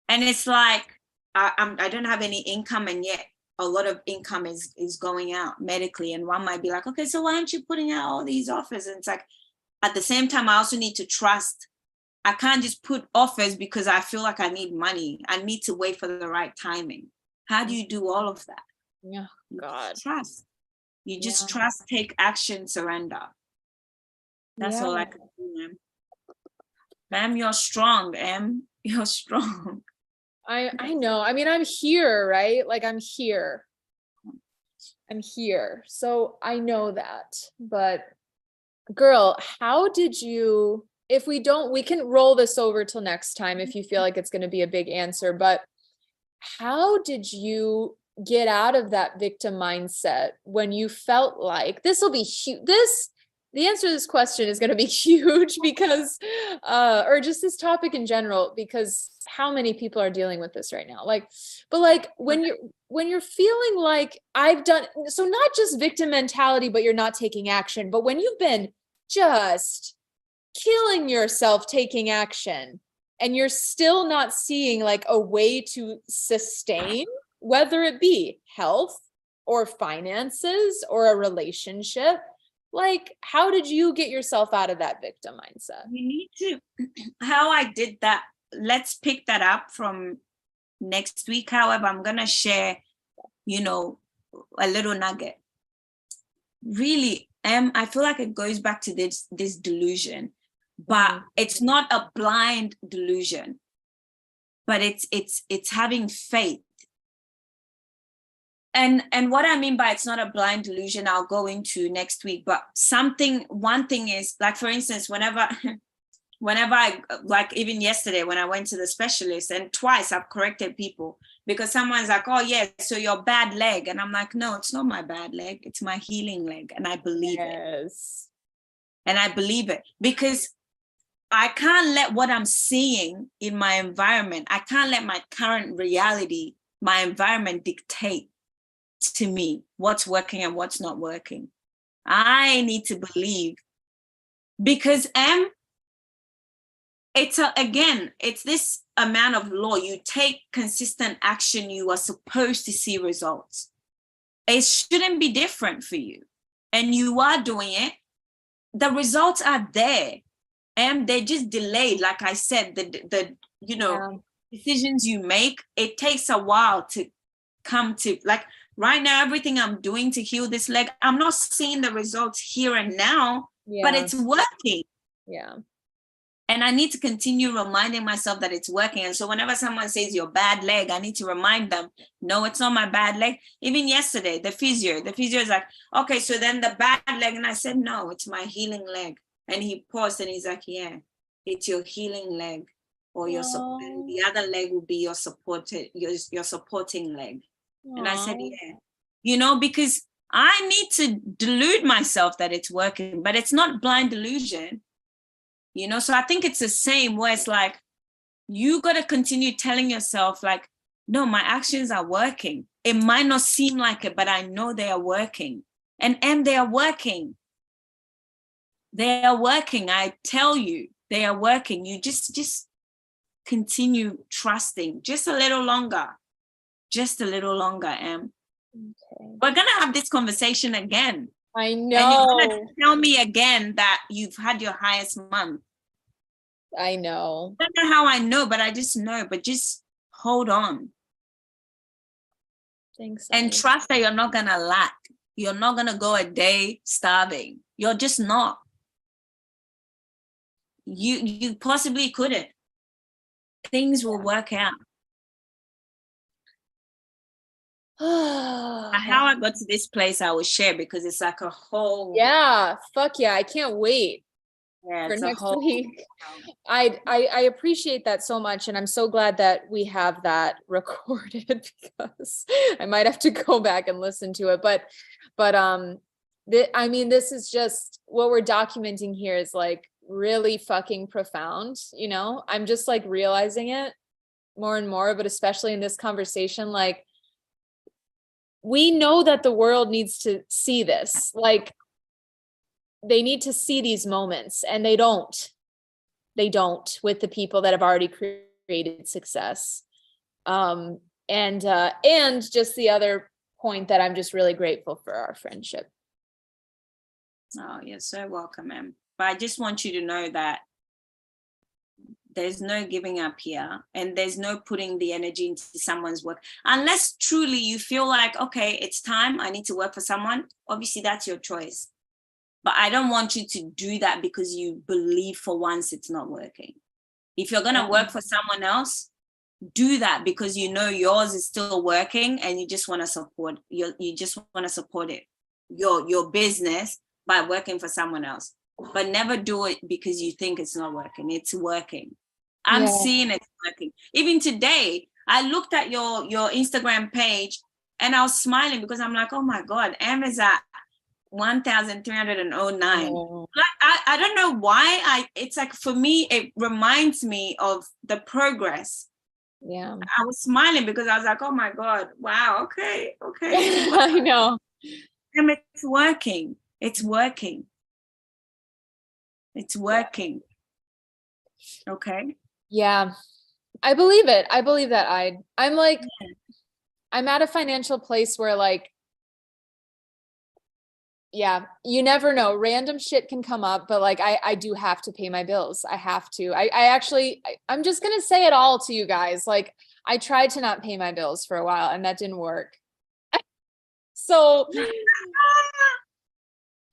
And it's like, I don't have any income, and yet a lot of income is going out medically. And one might be like, okay, so why aren't you putting out all these offers? And it's like, at the same time, I also need to trust. I can't just put offers because I feel like I need money. I need to wait for the right timing. How do you do all of that? Yeah, God. Trust. You just trust, take action, surrender. That's all I can do, Em, you're strong, Em. You're strong. I know. I mean, I'm here, right? Like I'm here. So I know that. But girl, how did you, if we can roll this over till next time if you feel like it's going to be a big answer, but how did you get out of that victim mindset when you felt like this will be huge? The answer to this question is going to be huge because, or just this topic in general, because how many people are dealing with this right now? But when you're feeling like I've done, so not just victim mentality, but you're not taking action, but when you've been just killing yourself taking action and you're still not seeing like a way to sustain, whether it be health or finances or a relationship, like, how did you get yourself out of that victim mindset? We need to, how I did that, let's pick that up from next week. However, I'm going to share, a little nugget. Really, I feel like it goes back to this delusion, but it's not a blind delusion, but it's having faith. And what I mean by it's not a blind delusion, I'll go into next week. But one thing is, like, for instance, whenever I, like even yesterday when I went to the specialist, and twice I've corrected people because someone's like, oh yeah, so your bad leg. And I'm like, no, it's not my bad leg. It's my healing leg. And I believe it. And I believe it because I can't let what I'm seeing in my environment, I can't let my current reality, my environment dictate to me what's working and what's not working. I need to believe, because it's this amount of law. You take consistent action, you are supposed to see results. It shouldn't be different for you. And you are doing it. The results are there. And they're just delayed. Like I said, the decisions you make, it takes a while to come to, like right now, everything I'm doing to heal this leg, I'm not seeing the results here and now, but it's working. Yeah. And I need to continue reminding myself that it's working. And so whenever someone says your bad leg, I need to remind them, no, it's not my bad leg. Even yesterday, the physio is like, okay, so then the bad leg. And I said, no, it's my healing leg. And he paused and he's like, yeah, it's your healing leg, or your support. The other leg will be your supporting leg. Aww. And I said, yeah, because I need to delude myself that it's working, but it's not blind delusion. So I think it's the same, where it's like, you got to continue telling yourself, like, no, my actions are working. It might not seem like it, but I know they are working. And they are working. They are working. I tell you, they are working. You just continue trusting just a little longer. Just a little longer, Em. Okay. We're going to have this conversation again. I know. And you're going to tell me again that you've had your highest month. I know. I don't know how I know, but I just know. But just hold on. Thanks. And trust that you're not going to lack. You're not going to go a day starving. You're just not. You possibly couldn't. Things will work out. How I got to this place, I will share, because it's like a whole. Yeah, fuck yeah! I can't wait for next week. I appreciate that so much, and I'm so glad that we have that recorded, because I might have to go back and listen to it. But this is just what we're documenting here is like really fucking profound. I'm just like realizing it more and more, but especially in this conversation, like, we know that the world needs to see this. Like, they need to see these moments, and they don't with the people that have already created success. And just the other point that I'm just really grateful for our friendship. Oh, you're so welcome, Em. But I just want you to know that there's no giving up here, and there's no putting the energy into someone's work. Unless truly you feel like, okay, it's time, I need to work for someone. Obviously, that's your choice. But I don't want you to do that because you believe for once it's not working. If you're going to work for someone else, do that because you know yours is still working, and you just want to support it, your business, by working for someone else. But never do it because you think it's not working. It's working. I'm seeing it's working. Even today, I looked at your Instagram page and I was smiling because I'm like, oh my God, Em is at 1,309. Oh. Like, I don't know why. It's like, for me, it reminds me of the progress. Yeah. I was smiling because I was like, oh my God, wow, okay. I know. And it's working. It's working. It's working. Okay. Yeah. I believe it. I believe that I'm like, I'm at a financial place where, like, yeah, you never know. Random shit can come up, but like, I do have to pay my bills. I have to. I'm just going to say it all to you guys. Like, I tried to not pay my bills for a while and that didn't work. So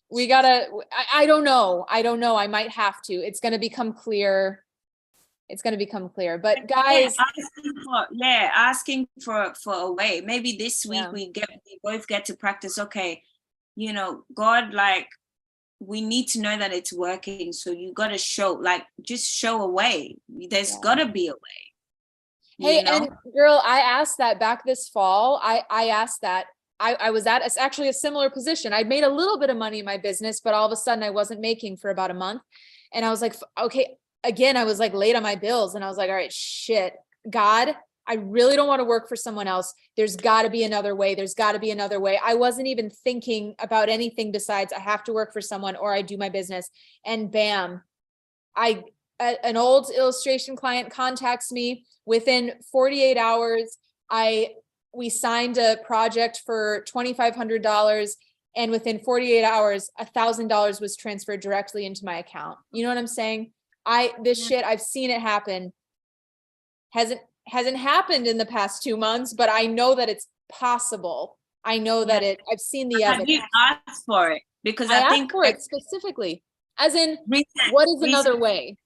we gotta, I don't know. I might have to. It's going to become clear. But guys, asking for a way. Maybe this week we both get to practice. Okay, God, like, we need to know that it's working. So you got to just show a way. There's got to be a way. Hey, and girl, I asked that back this fall. I asked that. I was at actually a similar position. I'd made a little bit of money in my business, but all of a sudden I wasn't making for about a month. And I was like, okay, again, I was like late on my bills and I was like, all right, shit, God, I really don't want to work for someone else. There's got to be another way. There's got to be another way. I wasn't even thinking about anything besides I have to work for someone or I do my business. And bam, an old illustration client contacts me. Within 48 hours, we signed a project for $2,500. And within 48 hours, $1,000 was transferred directly into my account. You know what I'm saying? Shit, I've seen it happen. Hasn't happened in the past 2 months, but I know that it's possible. I know that I've seen the evidence. Have you asked for it? Because I think asked for it specifically, as in, what is another way?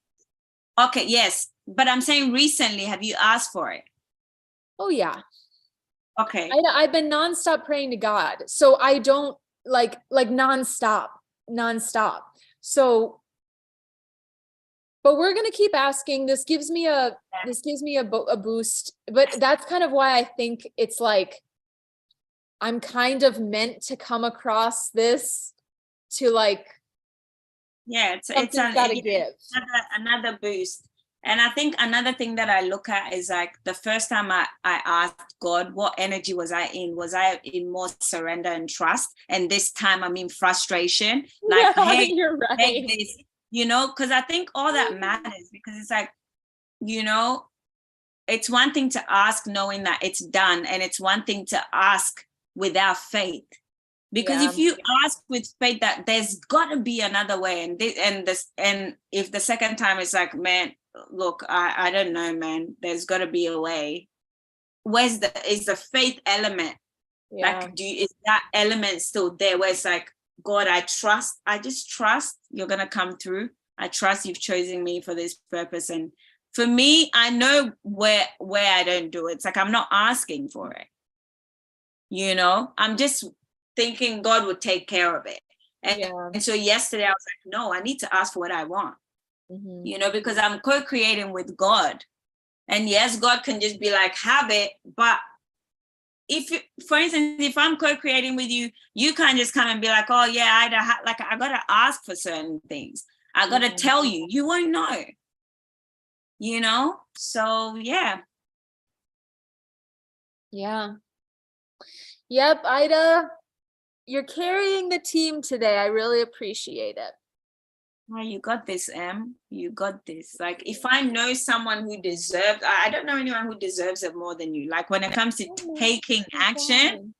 Okay, yes. But I'm saying recently, have you asked for it? Oh, yeah. Okay. I've been nonstop praying to God. So I don't like nonstop. So, but we're going to keep asking. This gives me a boost, but that's kind of why I think it's like, I'm kind of meant to come across this to like, it's gotta give another boost. And I think another thing that I look at is like the first time I asked God, what energy was I in? Was I in more surrender and trust? And this time I'm in frustration. Like, hey, you're right. Hey, this, because I think all that matters, because it's like, it's one thing to ask knowing that it's done. And it's one thing to ask without faith. Because if you ask with faith that there's got to be another way, and if the second time it's like, man, look, I don't know, man, there's got to be a way. Is the faith element? Like, is that element still there? Where it's like, God, I just trust you're gonna come through. I trust you've chosen me for this purpose. And for me, I know where I don't do it. It's like I'm not asking for it. I'm just thinking God would take care of it. And so yesterday I was like, no, I need to ask for what I want. Because I'm co-creating with God. And yes, God can just be like, have it. But for instance, if I'm co-creating with you, you can't just come and be like, oh yeah, I got to ask for certain things. I got to tell you, you won't know, So yeah. Yeah. Yep. Ida, you're carrying the team today. I really appreciate it. Oh, you got this, Em. You got this. Like, if I know someone who deserves, I don't know anyone who deserves it more than you. Like, when it comes to taking action,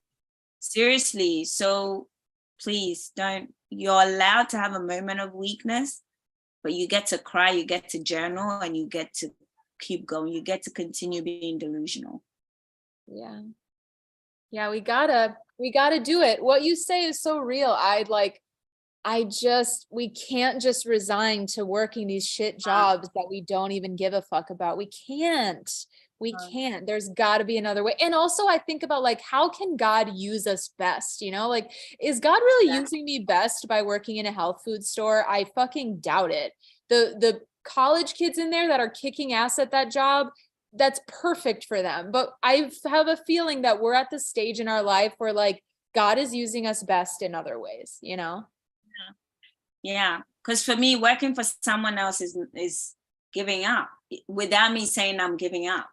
seriously. So please you're allowed to have a moment of weakness, but you get to cry, you get to journal, and you get to keep going. You get to continue being delusional. Yeah. Yeah, we gotta do it. What you say is so real. We can't just resign to working these shit jobs that we don't even give a fuck about. We can't. There's got to be another way. And also I think about like, how can God use us best? Like, is God really using me best by working in a health food store? I fucking doubt it. The college kids in there that are kicking ass at that job, that's perfect for them. But I have a feeling that we're at the stage in our life where like God is using us best in other ways, Yeah, because for me, working for someone else is giving up without me saying I'm giving up.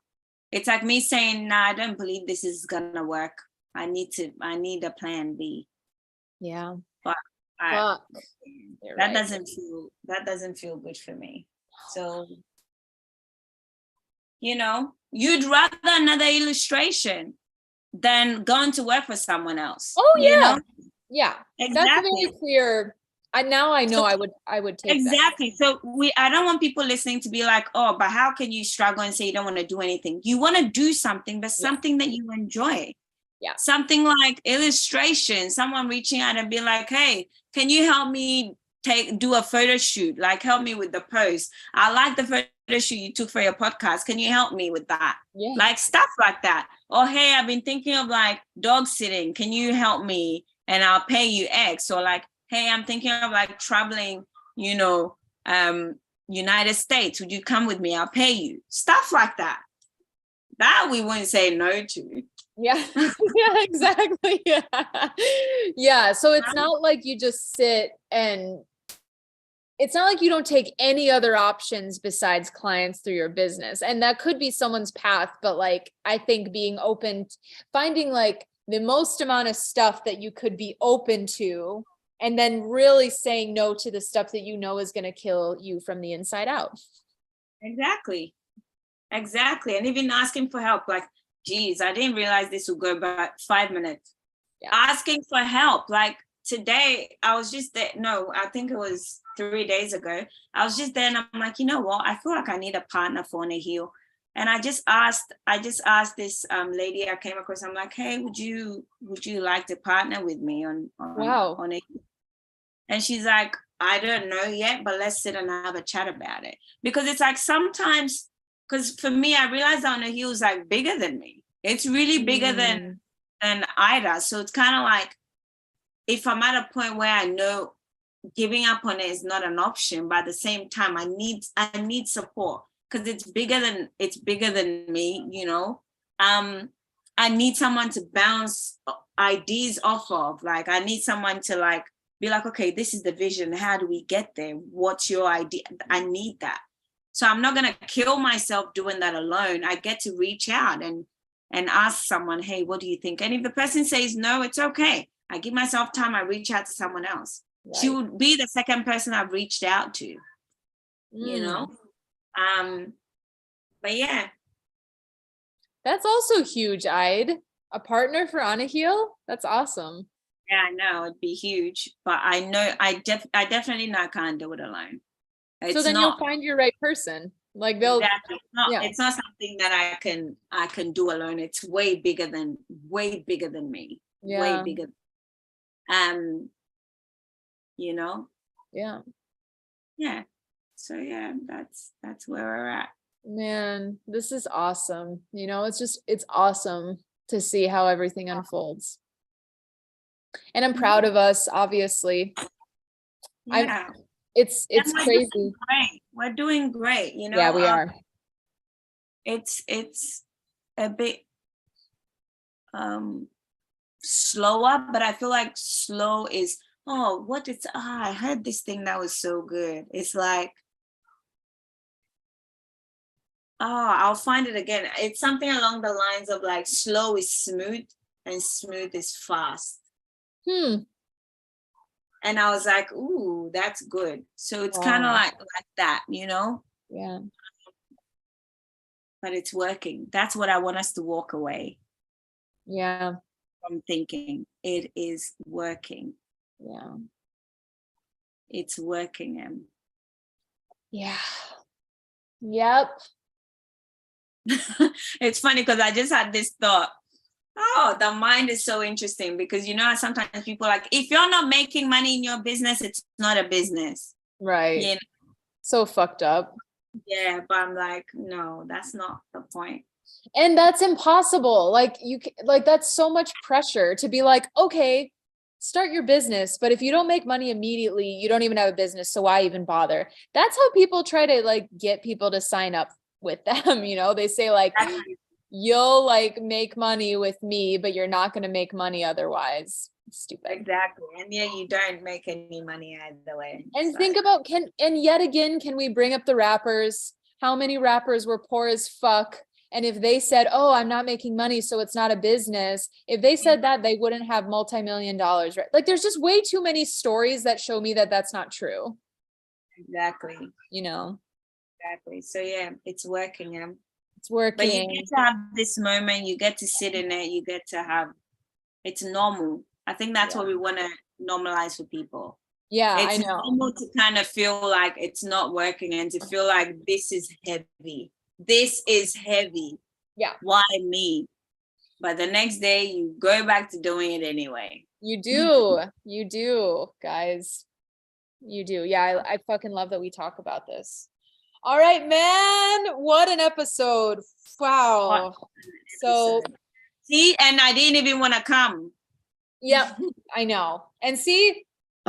It's like me saying, nah, I don't believe this is gonna work. I need a plan B. Yeah. But that doesn't feel good for me. So, you'd rather another illustration than going to work for someone else. Oh yeah. Yeah. Exactly. That's very clear. I know I would take exactly. That. So I don't want people listening to be like, oh, but how can you struggle and say you don't want to do anything? You want to do something, but something that you enjoy. Yeah. Something like illustration, someone reaching out and be like, hey, can you help me do a photo shoot? Like, help me with the post. I like the photo shoot you took for your podcast. Can you help me with that? Yeah. Like stuff like that. Or, hey, I've been thinking of like dog sitting. Can you help me? And I'll pay you X. Or like, hey, I'm thinking of like traveling, United States. Would you come with me? I'll pay you. Stuff like that. That we wouldn't say no to. Yeah. Yeah, exactly. Yeah. Yeah. So it's not like you just sit and it's not like you don't take any other options besides clients through your business. And that could be someone's path. But like, I think being open, finding like the most amount of stuff that you could be open to, and then really saying no to the stuff that you know is going to kill you from the inside out. Exactly. And even asking for help, like, geez, I didn't realize this would go about 5 minutes. Yeah. Asking for help. Like today, I was just there. No, I think it was 3 days ago. I was just there and I'm like, you know what? I feel like I need a partner for On a Heel. And I just asked this lady I came across. I'm like, hey, would you like to partner with me on a Heel? And she's like, I don't know yet, but let's sit and have a chat about it. Because it's like sometimes, because for me, I realized On a Heel is like bigger than me. It's really bigger than Ida. So it's kind of like, if I'm at a point where I know giving up on it is not an option, but at the same time, I need support because it's bigger than me, you know. I need someone to bounce ideas off of. Like I need someone to like be like, okay, this is the vision. How do we get there? What's your idea? I need that. So I'm not gonna kill myself doing that alone. I get to reach out and ask someone, hey, what do you think? And if the person says no, it's okay. I give myself time. I reach out to someone else. Right. She would be the second person I've reached out to, you know? But yeah. That's also huge, Ide. A partner for On a Heel? That's awesome. Yeah, I know it'd be huge, but I know I definitely know I can't do it alone. So then you'll find your right person. Like they'll exactly. It's not something that I can do alone. It's way bigger than me. Yeah. Way bigger. You know? Yeah. Yeah. So yeah, that's where we're at. Man, this is awesome. You know, it's awesome to see how everything unfolds. And I'm proud of us, obviously. Yeah. It's crazy. We're doing great, you know. Yeah, we are. It's a bit slower, but I feel like slow is I heard this thing that was so good. It's like, I'll find it again. It's something along the lines of like slow is smooth and smooth is fast. And I was like, ooh, that's good. So it's kind of like that, you know? Yeah. But it's working. That's what I want us to walk away. Yeah. From thinking. It is working. Yeah. It's working. Yeah. Yep. It's funny because I just had this thought. Oh, the mind is so interesting because, you know, sometimes people are like, if you're not making money in your business, it's not a business. Right. You know? So fucked up. Yeah, but I'm like, no, that's not the point. And that's impossible. Like that's so much pressure to be like, okay, start your business. But if you don't make money immediately, you don't even have a business. So why even bother? That's how people try to like get people to sign up with them. You know, they say like, you'll like make money with me, but you're not going to make money otherwise. Stupid. Exactly. And yeah, you don't make any money either way. And think about can yet again, can we bring up the rappers? How many rappers were poor as fuck? And if they said, oh, I'm not making money, so it's not a business. If they said that, they wouldn't have multi-million dollars, right? Like there's just way too many stories that show me that that's not true. Exactly. You know? Exactly. So yeah, it's working. It's working. But you get to have this moment, you get to sit in it, you get to have, it's normal. I think that's what we want to normalize for people. Yeah, it's I know. normal to kind of feel like it's not working and to feel like this is heavy. This is heavy. Yeah. Why me? But the next day you go back to doing it anyway. You do. You do, guys. You do. Yeah, I fucking love that we talk about this. All right, man. What an episode. Wow. So see, and I didn't even want to come. Yep, I know. And see,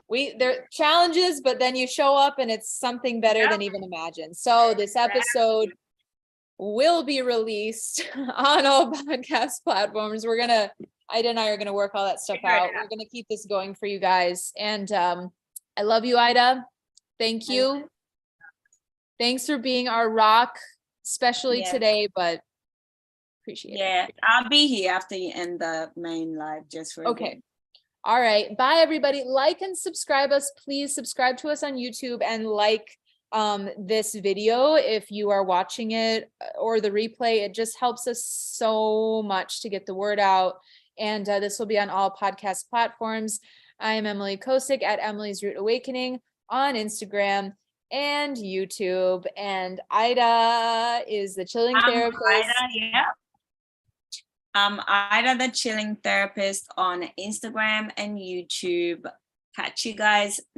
there are challenges, but then you show up and it's something better than even imagined. So this episode will be released on all podcast platforms. Ida and I are gonna work all that stuff out. We're gonna keep this going for you guys. And I love you, Ida. Thank you. Thanks for being our rock, especially today, but appreciate it. Yeah, I'll be here after you end the main live just for a bit. All right. Bye, everybody. Like and subscribe us. Please subscribe to us on YouTube and like this video if you are watching it or the replay. It just helps us so much to get the word out. And this will be on all podcast platforms. I am Emily Kosick at Emily's Root Awakening on Instagram and YouTube. And Ida is the chilling therapist. Ida, Ida the Chilling Therapist on Instagram and YouTube. Catch you guys